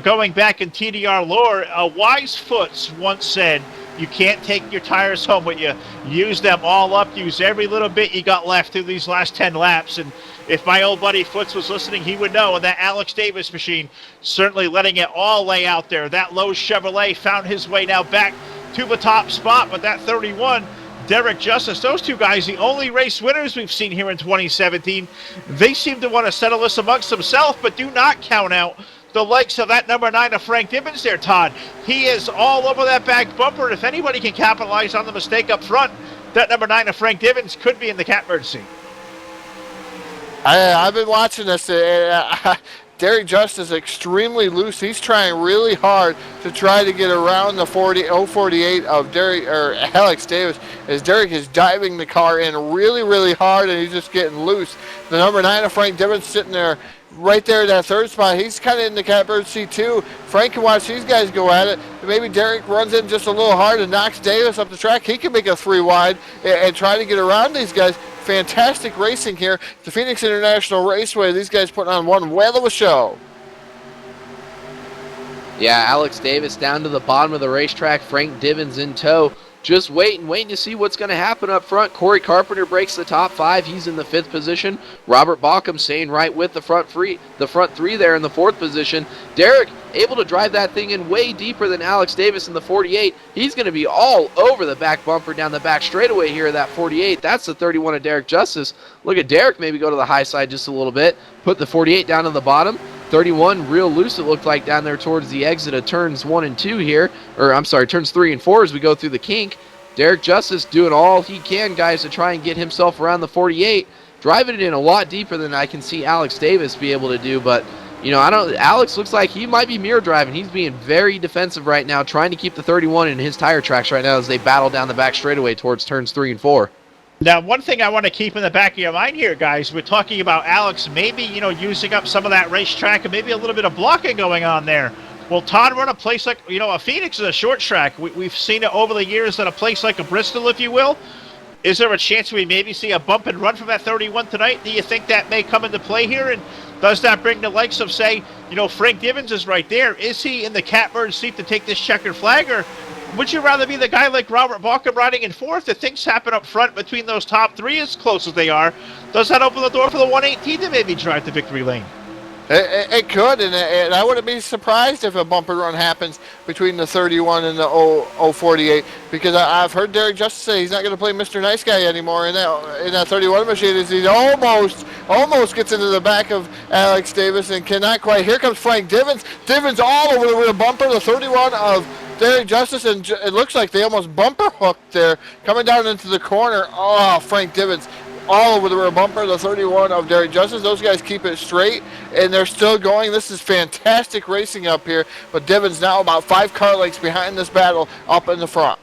C: going back in TDR lore, Wise Foots once said, you can't take your tires home with you. Use them all up. Use every little bit you got left through these last 10 laps. And if my old buddy Foots was listening, he would know. And that Alex Davis machine certainly letting it all lay out there. That Lowe's Chevrolet found his way now back to the top spot. But that 31, Derek Justice, those two guys, the only race winners we've seen here in 2017. They seem to want to settle this amongst themselves, but do not count out the likes of that number 9 of Frank Divins there, Todd. He is all over that back bumper. If anybody can capitalize on the mistake up front, that number 9 of Frank Divins could be in the catbird seat.
B: I've been watching this. Derek Justice extremely loose. He's trying really hard to try to get around the 048 of Alex Davis, as Derek is diving the car in really, really hard, and he's just getting loose. The number 9 of Frank Dibbins sitting there right there in that third spot. He's kind of in the catbird seat too. Frank can watch these guys go at it. Maybe Derek runs in just a little hard and knocks Davis up the track. He can make a 3 wide and try to get around these guys. Fantastic racing here at the Phoenix International Raceway. These guys putting on one whale of a show.
D: Yeah, Alex Davis down to the bottom of the racetrack. Frank Dibbins in tow. Just waiting to see what's going to happen up front. Corey Carpenter breaks the top 5. He's in the 5th position. Robert Bauckham staying right with the front 3 there in the 4th position. Derek able to drive that thing in way deeper than Alex Davis in the 48. He's going to be all over the back bumper down the back straightaway here of that 48. That's the 31 of Derek Justice. Look at Derek maybe go to the high side just a little bit. Put the 48 down to the bottom. 31 real loose, it looked like, down there towards the exit of turns 1 and 2 here. Or, I'm sorry, turns 3 and 4 as we go through the kink. Derek Justice doing all he can, guys, to try and get himself around the 48. Driving it in a lot deeper than I can see Alex Davis be able to do. But, you know, Alex looks like he might be mirror driving. He's being very defensive right now, trying to keep the 31 in his tire tracks right now as they battle down the back straightaway towards turns 3 and 4.
C: Now, one thing I want to keep in the back of your mind here, guys, we're talking about Alex maybe, using up some of that racetrack and maybe a little bit of blocking going on there. Will Todd run a place like, a Phoenix is a short track. We've seen it over the years at a place like a Bristol, if you will. Is there a chance we maybe see a bump and run from that 31 tonight? Do you think that may come into play here? And does that bring the likes of, say, Frank Dibbins is right there. Is he in the catbird seat to take this checkered flag, or would you rather be the guy like Robert Bauckham riding in 4th? If things happen up front between those top 3 as close as they are, does that open the door for the 118 to maybe drive the victory lane?
B: It could, and I wouldn't be surprised if a bumper run happens between the 31 and the 048, because I've heard Derek Justice say he's not going to play Mr. Nice Guy anymore in that 31 machine, as he almost gets into the back of Alex Davis and cannot quite. Here comes Frank Dibbins. Dibbins all over the bumper, the 31 of Derek Justice, and it looks like they almost bumper hooked there, coming down into the corner. Oh, Frank Dibbins all over the rear bumper, the 31 of Derek Justice. Those guys keep it straight, and they're still going. This is fantastic racing up here, but Dibbins now about 5 car lengths behind this battle up in the front.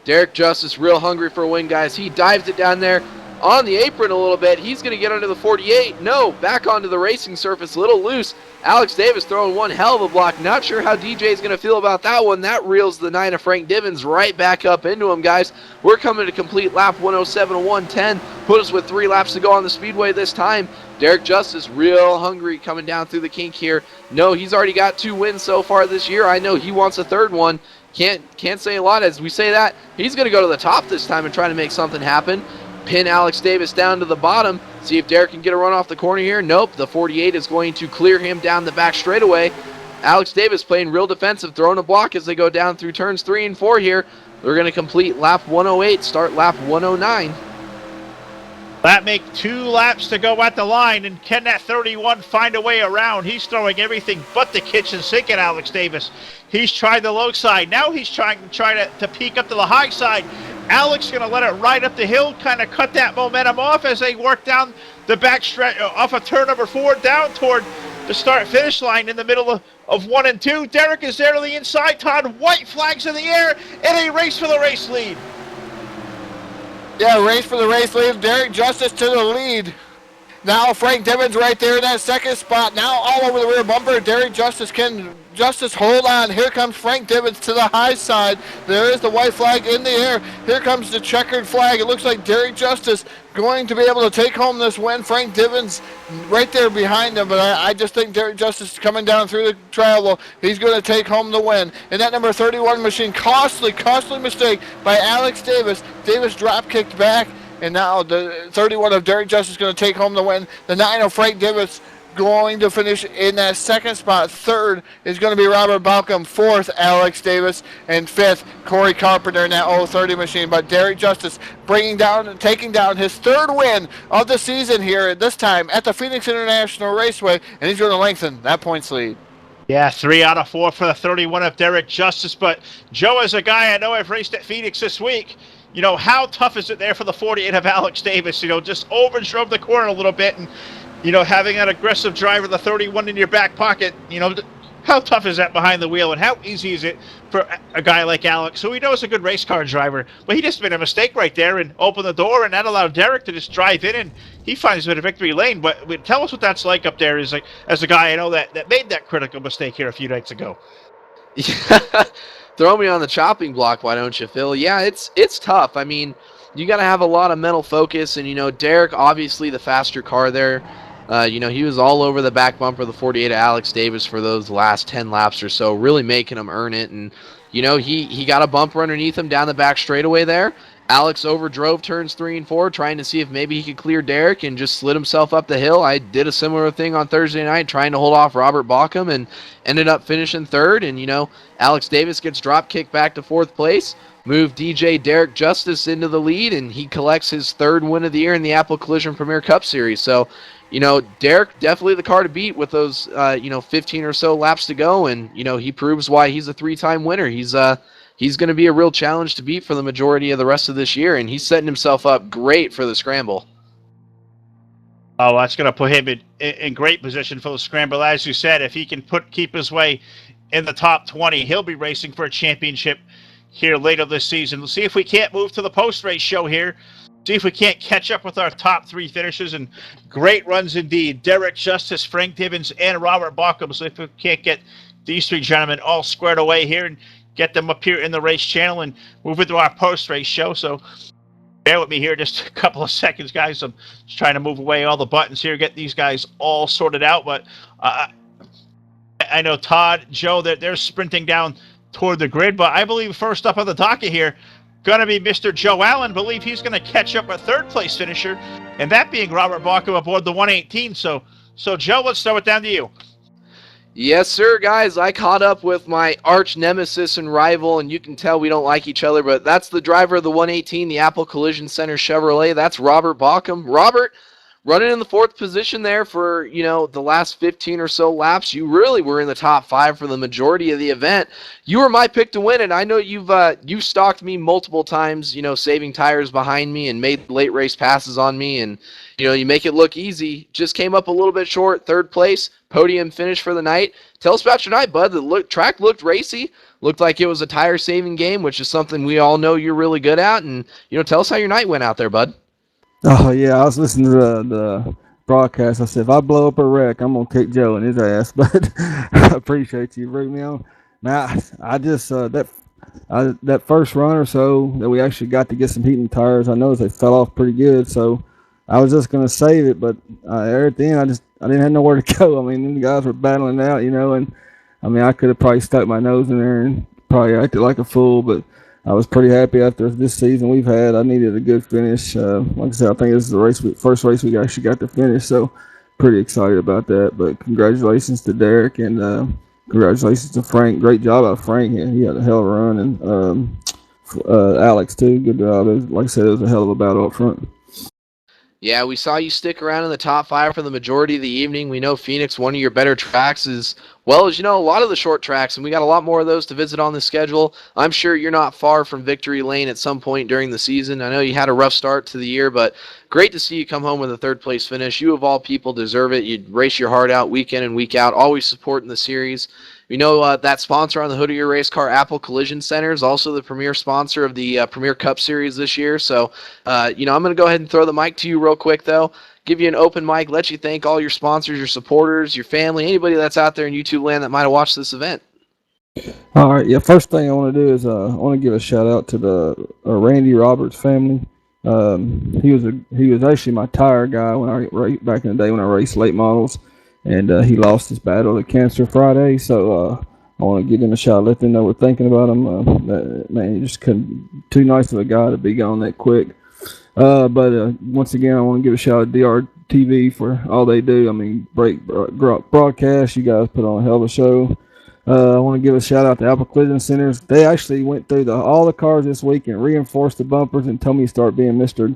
D: Derek Justice real hungry for a win, guys. He dives it down there on the apron a little bit. He's going to get under the 48. No, back onto the racing surface, a little loose. Alex Davis throwing one hell of a block. Not sure how DJ is going to feel about that one. That reels the 9 of Frank Dibbins right back up into him, guys. We're coming to complete lap 107 and 110. Put us with 3 laps to go on the speedway this time. Derek Justice real hungry coming down through the kink here. No, he's already got 2 wins so far this year. I know he wants a 3rd one. Can't say a lot as we say that. He's going to go to the top this time and try to make something happen. Pin Alex Davis down to the bottom. See if Derek can get a run off the corner here. Nope, the 48 is going to clear him down the back straightaway. Alex Davis playing real defensive, throwing a block as they go down through turns 3 and 4 here. They're going to complete lap 108, start lap 109.
C: That make 2 laps to go at the line, and can that 31 find a way around? He's throwing everything but the kitchen sink at Alex Davis. He's tried the low side. Now he's trying to peek up to the high side. Alex going to let it ride up the hill, kind of cut that momentum off as they work down the back stretch off of turn number 4 down toward the start-finish line in the middle of 1 and 2. Derek is there to the inside. Todd, white flags in the air, and a race for the race lead.
B: Yeah, race for the race lead. Derek Justice to the lead. Now Frank Dibbins right there in that 2nd spot. Now all over the rear bumper. Derek Justice can hold on. Here comes Frank Dibbins to the high side. There is the white flag in the air. Here comes the checkered flag. It looks like Derek Justice going to be able to take home this win. Frank Dibbins right there behind him, but I just think Derek Justice is coming down through the travel. He's going to take home the win. And that number 31 machine, costly mistake by Alex Davis. Davis drop kicked back, and now the 31 of Derek Justice is going to take home the win. The 9 of Frank Dibbins going to finish in that 2nd spot. 3rd is going to be Robert Bauckham. 4th, Alex Davis. And 5th, Corey Carpenter in that 030 machine. But Derek Justice taking down his 3rd win of the season here, this time at the Phoenix International Raceway. And he's going to lengthen that points lead.
C: Yeah, 3 out of 4 for the 31 of Derek Justice. But Joe, as a guy I know I've raced at Phoenix this week, how tough is it there for the 48 of Alex Davis? Just overdrove the corner a little bit and having an aggressive driver, the 31 in your back pocket, how tough is that behind the wheel, and how easy is it for a guy like Alex, who we know is a good race car driver, but he just made a mistake right there and opened the door, and that allowed Derek to just drive in, and he finds him in a victory lane. But tell us what that's like up there, as a guy I know that made that critical mistake here a few nights ago.
D: Yeah. Throw me on the chopping block, why don't you, Phil? Yeah, it's tough. I mean, you got to have a lot of mental focus, and Derek, obviously the faster car there. He was all over the back bumper of the 48 of Alex Davis for those last 10 laps or so, really making him earn it. And he got a bumper underneath him down the back straightaway there. Alex overdrove turns 3 and 4, trying to see if maybe he could clear Derek, and just slid himself up the hill. I did a similar thing on Thursday night, trying to hold off Robert Bauckham, and ended up finishing third. And Alex Davis gets drop kicked back to 4th place, moved DJ Derek Justice into the lead, and he collects his 3rd win of the year in the Apple Collision Premier Cup Series. So Derek definitely the car to beat with those 15 or so laps to go, and he proves why he's a 3-time winner. He's going to be a real challenge to beat for the majority of the rest of this year, and he's setting himself up great for the scramble.
C: Oh, that's going to put him in great position for the scramble. As you said, if he can keep his way in the top 20, he'll be racing for a championship here later this season. We'll see if we can't move to the post-race show here. See if we can't catch up with our top 3 finishers, and great runs indeed. Derek Justice, Frank Divins, and Robert Bauckham. So if we can't get these 3 gentlemen all squared away here and get them up here in the race channel and move into our post-race show. So bear with me here just a couple of seconds, guys. I'm just trying to move away all the buttons here, get these guys all sorted out. But I know Todd, Joe, they're sprinting down toward the grid. But I believe first up on the docket here, going to be Mr. Joe Allen. Believe he's going to catch up a 3rd place finisher, and that being Robert Bauckham aboard the 118. So Joe, let's throw it down to you.
D: Yes, sir, guys. I caught up with my arch nemesis and rival, and you can tell we don't like each other, but that's the driver of the 118, the Apple Collision Center Chevrolet. That's Robert Bauckham. Robert, running in the 4th position there for, the last 15 or so laps. You really were in the top 5 for the majority of the event. You were my pick to win, and I know you've stalked me multiple times, saving tires behind me and made late race passes on me, and you make it look easy. Just came up a little bit short, 3rd place, podium finish for the night. Tell us about your night, bud. The track looked racy, looked like it was a tire-saving game, which is something we all know you're really good at. And tell us how your night went out there, bud.
H: Oh yeah, I was listening to the broadcast. I said, if I blow up a wreck, I'm gonna kick Joe in his ass. But I appreciate you bringing me on. Man, I just that first run or so that we actually got to get some heat in the tires. I noticed they fell off pretty good, so I was just gonna save it. But at the end, I didn't have nowhere to go. I mean, the guys were battling out, and I mean, I could have probably stuck my nose in there and probably acted like a fool, but I was pretty happy after this season we've had. I needed a good finish. Like I said, I think this is the first race we actually got to finish, so pretty excited about that. But congratulations to Derek, and congratulations to Frank. Great job out of Frank. He had a hell of a run, and Alex too. Good job. Like I said, it was a hell of a battle up front.
D: Yeah, we saw you stick around in the top 5 for the majority of the evening. We know Phoenix, one of your better tracks, as well as, a lot of the short tracks, and we got a lot more of those to visit on the schedule. I'm sure you're not far from victory lane at some point during the season. I know you had a rough start to the year, but great to see you come home with a 3rd place finish. You, of all people, deserve it. You race your heart out week in and week out, always supporting the series. We know that sponsor on the hood of your race car, Apple Collision Center, is also the premier sponsor of the Premier Cup Series this year. So, I'm going to go ahead and throw the mic to you real quick, though. Give you an open mic, let you thank all your sponsors, your supporters, your family, anybody that's out there in YouTube land that might have watched this event.
H: All right, yeah. First thing I want to do is I want to give a shout out to the Randy Roberts family. He was actually my tire guy back in the day when I raced late models. And he lost his battle to cancer Friday, so I want to give him a shout, let them know we're thinking about him. Man, he just couldn't, too nice of a guy to be gone that quick. But once again, I want to give a shout out to DRTV for all they do. I mean, broadcast, you guys put on a hell of a show. I want to give a shout out to Apple Collision Centers. They actually went through all the cars this week and reinforced the bumpers and told me to stop being Mr.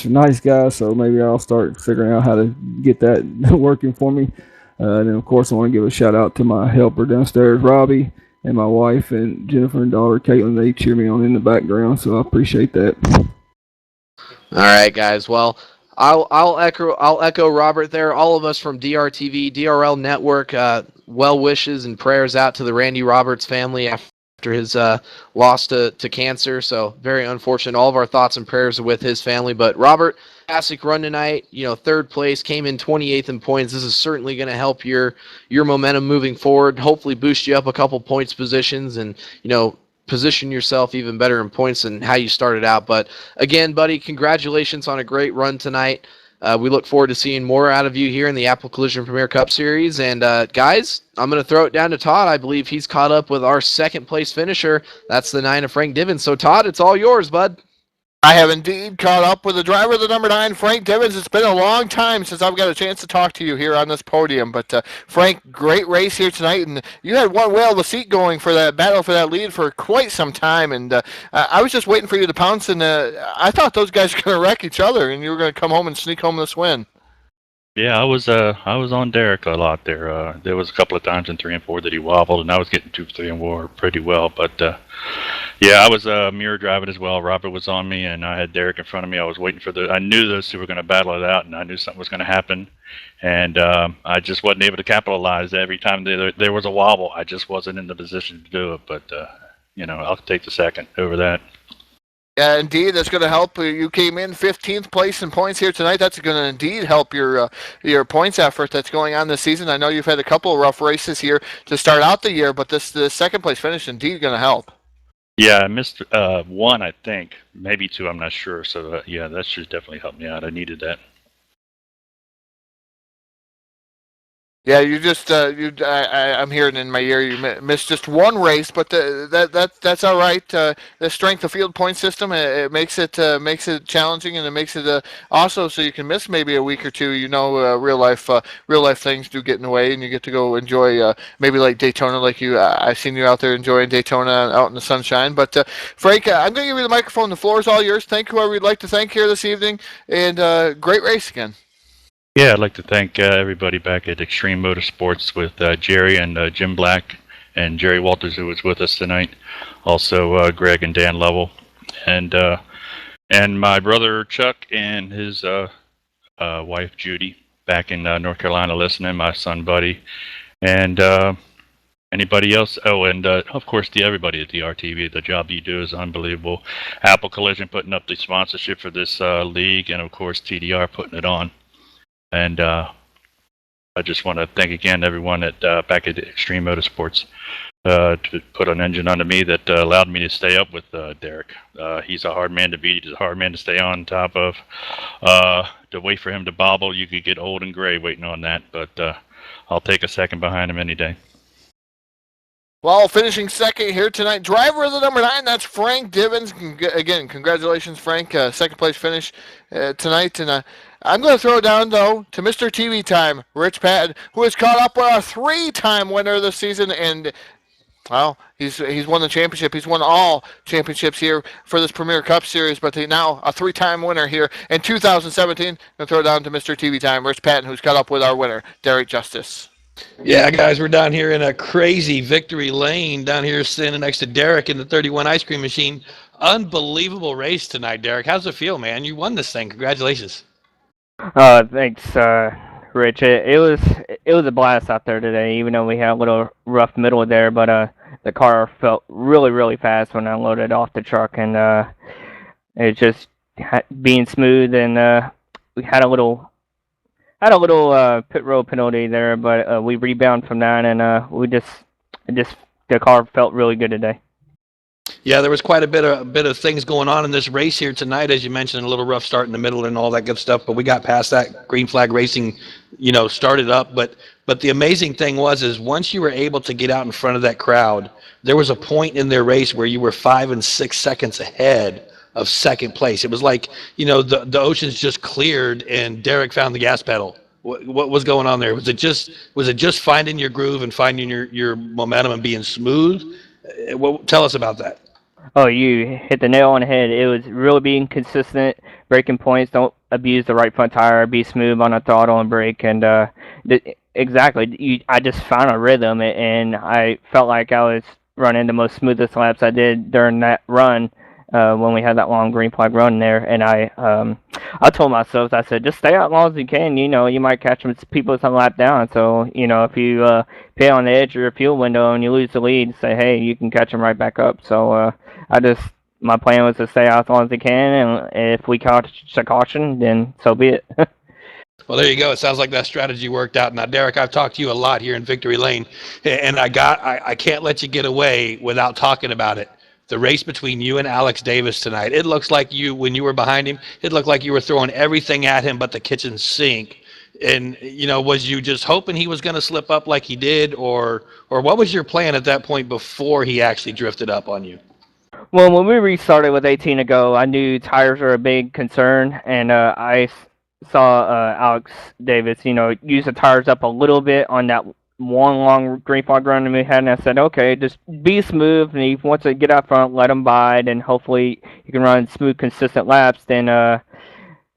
H: Nice Guy, so maybe I'll start figuring out how to get that working for me. And then, of course, I want to give a shout-out to my helper downstairs, Robbie, and my wife, and Jennifer and daughter, Caitlin. They cheer me on in the background, so I appreciate that.
D: All right, guys. Well, I'll echo Robert there. All of us from DRTV, DRL Network, well wishes and prayers out to the Randy Roberts family after his loss to cancer. So very unfortunate. All of our thoughts and prayers are with his family. But Robert, fantastic run tonight. Third place, came in 28th in points. This is certainly going to help your momentum moving forward. Hopefully boost you up a couple points positions and position yourself even better in points than how you started out. But again, buddy, congratulations on a great run tonight. We look forward to seeing more out of you here in the Apple Collision Premier Cup Series. And guys, I'm going to throw it down to Todd. I believe he's caught up with our second place finisher. That's the 9 of Frank Divins. So Todd, it's all yours, bud.
B: I have indeed caught up with the driver of the number 9, Frank Divins. It's been a long time since I've got a chance to talk to you here on this podium. But, Frank, great race here tonight. And you had one whale of a seat going for that battle for that lead for quite some time. And I was just waiting for you to pounce. And I thought those guys were going to wreck each other. And you were going to come home and sneak home this win.
I: Yeah, I was on Derek a lot there. There was a couple of times in 3 and 4 that he wobbled, and I was getting 2, 3, and 4 pretty well. But yeah, I was mirror driving as well. Robert was on me, and I had Derek in front of me. I was waiting for I knew those two were going to battle it out, and I knew something was going to happen. And I just wasn't able to capitalize. Every time there was a wobble, I just wasn't in the position to do it. But I'll take the second over that.
B: Yeah, indeed, that's going to help. You came in 15th place in points here tonight. That's going to indeed help your points effort that's going on this season. I know you've had a couple of rough races here to start out the year, but the second place finish indeed going to help.
I: Yeah, I missed 1, I think, maybe 2. I'm not sure. So yeah, that should definitely help me out. I needed that.
B: Yeah, you just I'm hearing in my ear you missed just 1 race, but that's all right. The strength of field point system it makes it challenging, and it makes it also so you can miss maybe a week or 2. Real life things do get in the way, and you get to go enjoy maybe like Daytona, like you. I've seen you out there enjoying Daytona out in the sunshine. But Frank, I'm going to give you the microphone. The floor is all yours. Thank whoever you'd like to thank here this evening, and great race again.
I: Yeah, I'd like to thank everybody back at Extreme Motorsports with Jerry and Jim Black and Jerry Walters, who was with us tonight. Also, Greg and Dan Lovell, and my brother Chuck and his wife Judy back in North Carolina listening. My son Buddy, and anybody else. Oh, and of course everybody at DRTV. The job you do is unbelievable. Apple Collision putting up the sponsorship for this league, and of course TDR putting it on. And I just want to thank again everyone back at Extreme Motorsports to put an engine under me that allowed me to stay up with Derek. He's a hard man to beat. He's a hard man to stay on top of. To wait for him to bobble, you could get old and gray waiting on that. But I'll take a second behind him any day.
B: Well, finishing second here tonight, driver of the number 9, that's Frank Divins. Again, congratulations, Frank. Second place finish tonight. And I'm going to throw it down, though, to Mr. TV Time, Rich Patton, who has caught up with our 3-time winner this season. And, well, he's won the championship. He's won all championships here for this Premier Cup Series. But now a 3-time winner here in 2017. I'm going to throw it down to Mr. TV Time, Rich Patton, who's caught up with our winner, Derek Justice.
E: Yeah, guys, we're down here in a crazy victory lane down here standing next to Derek in the 31 ice cream machine. Unbelievable race tonight, Derek. How's it feel, man? You won this thing. Congratulations.
J: Thanks, Rich. It was a blast out there today, even though we had a little rough middle there, but the car felt really, really fast when I loaded off the truck, and it just being smooth, and we had a little pit road penalty there, but we rebound from that, and the car felt really good today.
E: Yeah, there was quite a bit of things going on in this race here tonight, as you mentioned, a little rough start in the middle and all that good stuff, but we got past that. Green flag racing, started up, but the amazing thing is once you were able to get out in front of that crowd, there was a point in their race where you were 5 and 6 seconds ahead of second place. It was like, the oceans just cleared and Derek found the gas pedal. What was going on there? Was it just finding your groove and finding your momentum and being smooth? Tell us about that.
J: Oh, you hit the nail on the head. It was really being consistent, breaking points, don't abuse the right front tire, be smooth on the throttle and brake, and exactly. I just found a rhythm, and I felt like I was running the most smoothest laps I did during that run. when we had that long green flag run there. And I told myself, I said, just stay out as long as you can. You know, you might catch people some lap down. So, you know, if you pay on the edge of your fuel window and you lose the lead, say, hey, you can catch them right back up. So my plan was to stay out as long as I can, and if we catch a caution, then so be it.
E: Well, there you go. It sounds like that strategy worked out. Now, Derek, I've talked to you a lot here in Victory Lane, and I can't let you get away without talking about it. The race between you and Alex Davis tonight. It looks like when you were behind him, it looked like you were throwing everything at him but the kitchen sink. And, you know, was you just hoping he was going to slip up like he did, or what was your plan at that point before he actually drifted up on you?
J: Well, when we restarted with 18 to go, I knew tires were a big concern, and I saw Alex Davis, you know, use the tires up a little bit on that one long green flag run we had, and I said, okay, just be smooth, and if he wants to get out front, let him by, and hopefully he can run smooth, consistent laps. Then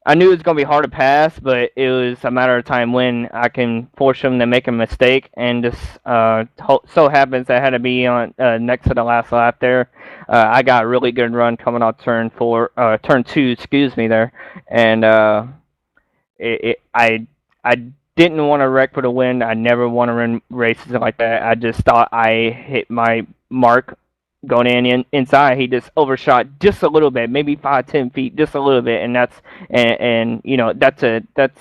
J: I knew it was going to be hard to pass, but it was a matter of time when I can force him to make a mistake, and just so happens I had to be on next to the last lap there. I got a really good run coming off turn 2, excuse me, there, and I didn't want to wreck for the win. I never want to run races like that. I just thought I hit my mark going inside. He just overshot just a little bit, maybe 5-10 feet, just a little bit, and that's you know, that's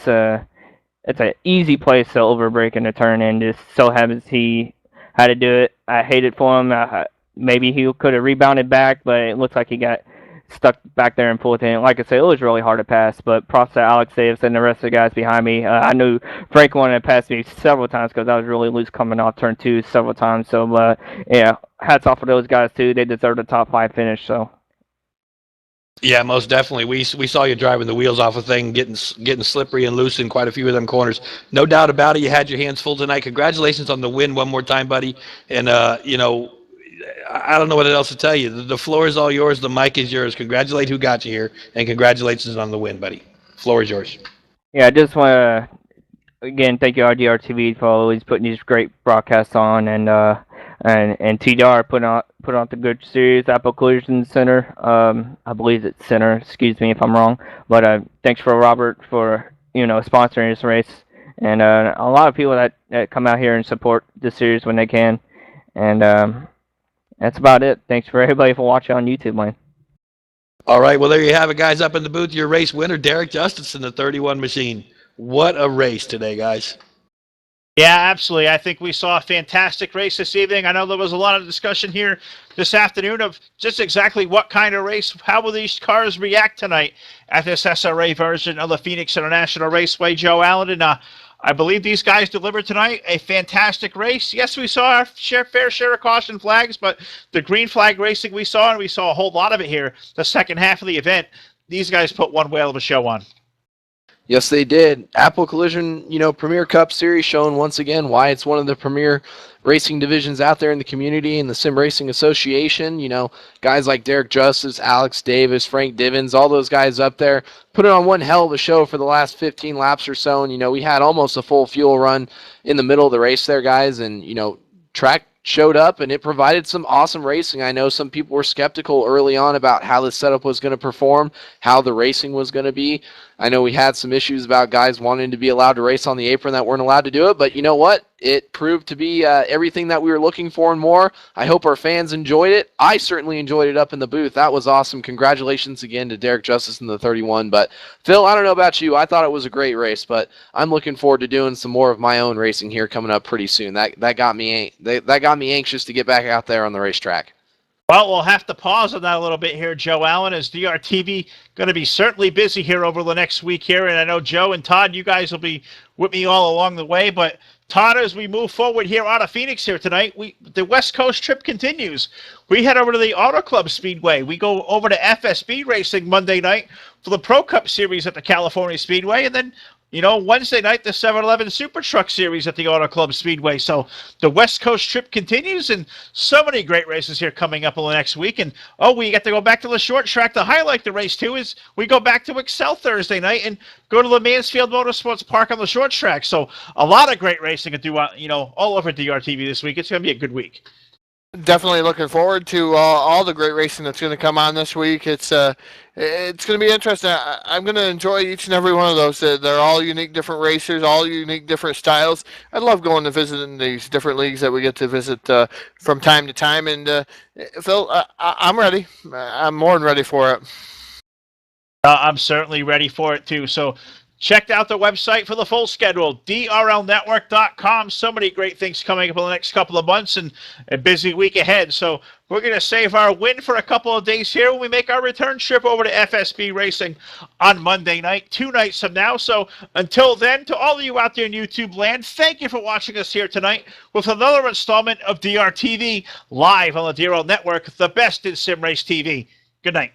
J: an easy place to overbrake in a turn, and just so happens he had to do it. I hate it for him. Maybe he could have rebounded back, but it looks like he got stuck back there in full in. Like I said, it was really hard to pass, but props to Alex Davis and the rest of the guys behind me. I knew Frank wanted to pass me several times because I was really loose coming off turn 2 several times. So, yeah, hats off to those guys, too. They deserved a top 5 finish, so.
E: Yeah, most definitely. We saw you driving the wheels off a thing, getting slippery and loose in quite a few of them corners. No doubt about it. You had your hands full tonight. Congratulations on the win one more time, buddy. And, you know, I don't know what else to tell you. The floor is all yours. The mic is yours. Congratulate who got you here, and congratulations on the win, buddy. Floor is yours.
J: Yeah, I just want to, again, thank you, DRTV, for always putting these great broadcasts on, and TDR put on the good series, Apple Collision Center. I believe it's Center. Excuse me if I'm wrong. But thanks for Robert for, you know, sponsoring this race, and a lot of people that come out here and support the series when they can, and that's about it. Thanks for everybody for watching on YouTube, man.
E: All right, well, there you have it, guys. Up in the booth, your race winner, Derek Justice in the 31 machine. What a race today, guys.
C: Yeah, absolutely. I think we saw a fantastic race this evening. I know there was a lot of discussion here this afternoon of just exactly what kind of race, how will these cars react tonight at this SRA version of the Phoenix International Raceway. Joe Allen, and I believe these guys delivered tonight a fantastic race. Yes, we saw our fair share of caution flags, but the green flag racing we saw, and we saw a whole lot of it here, the second half of the event, these guys put one whale of a show on.
D: Yes, they did. Apple Collision, you know, Premier Cup Series showing once again why it's one of the premier racing divisions out there in the community and the Sim Racing Association. You know, guys like Derek Justice, Alex Davis, Frank Divins, all those guys up there put it on one hell of a show for the last 15 laps or so. And, you know, we had almost a full fuel run in the middle of the race there, guys. And, you know, track showed up and it provided some awesome racing. I know some people were skeptical early on about how the setup was going to perform, how the racing was going to be. I know we had some issues about guys wanting to be allowed to race on the apron that weren't allowed to do it, but you know what? It proved to be everything that we were looking for and more. I hope our fans enjoyed it. I certainly enjoyed it up in the booth. That was awesome. Congratulations again to Derek Justice in the 31. But Phil, I don't know about you. I thought it was a great race, but I'm looking forward to doing some more of my own racing here coming up pretty soon. That got me anxious to get back out there on the racetrack.
C: Well, we'll have to pause on that a little bit here, Joe Allen, as DRTV going to be certainly busy here over the next week here. And I know Joe and Todd, you guys will be with me all along the way. But Todd, as we move forward here out of Phoenix here tonight, the West Coast trip continues. We head over to the Auto Club Speedway. We go over to FSB Racing Monday night for the Pro Cup Series at the California Speedway. And then, you know, Wednesday night, the 7-Eleven Super Truck Series at the Auto Club Speedway. So the West Coast trip continues, and so many great races here coming up in the next week. And, we get to go back to the short track to highlight the race, too, is we go back to Excel Thursday night and go to the Mansfield Motorsports Park on the short track. So a lot of great racing to do, all over DRTV this week. It's going to be a good week.
B: Definitely looking forward to all the great racing that's going to come on this week. It's going to be interesting. I'm going to enjoy each and every one of those. They're all unique, different racers, all unique, different styles. I love going to visiting these different leagues that we get to visit from time to time. And Phil, I'm ready. I'm more than ready for it.
C: I'm certainly ready for it too. So check out the website for the full schedule, drlnetwork.com. So many great things coming up in the next couple of months and a busy week ahead. So we're going to save our win for a couple of days here when we make our return trip over to FSB Racing on Monday night, 2 nights from now. So until then, to all of you out there in YouTube land, thank you for watching us here tonight with another installment of DRTV live on the DRL Network, the best in sim race TV. Good night.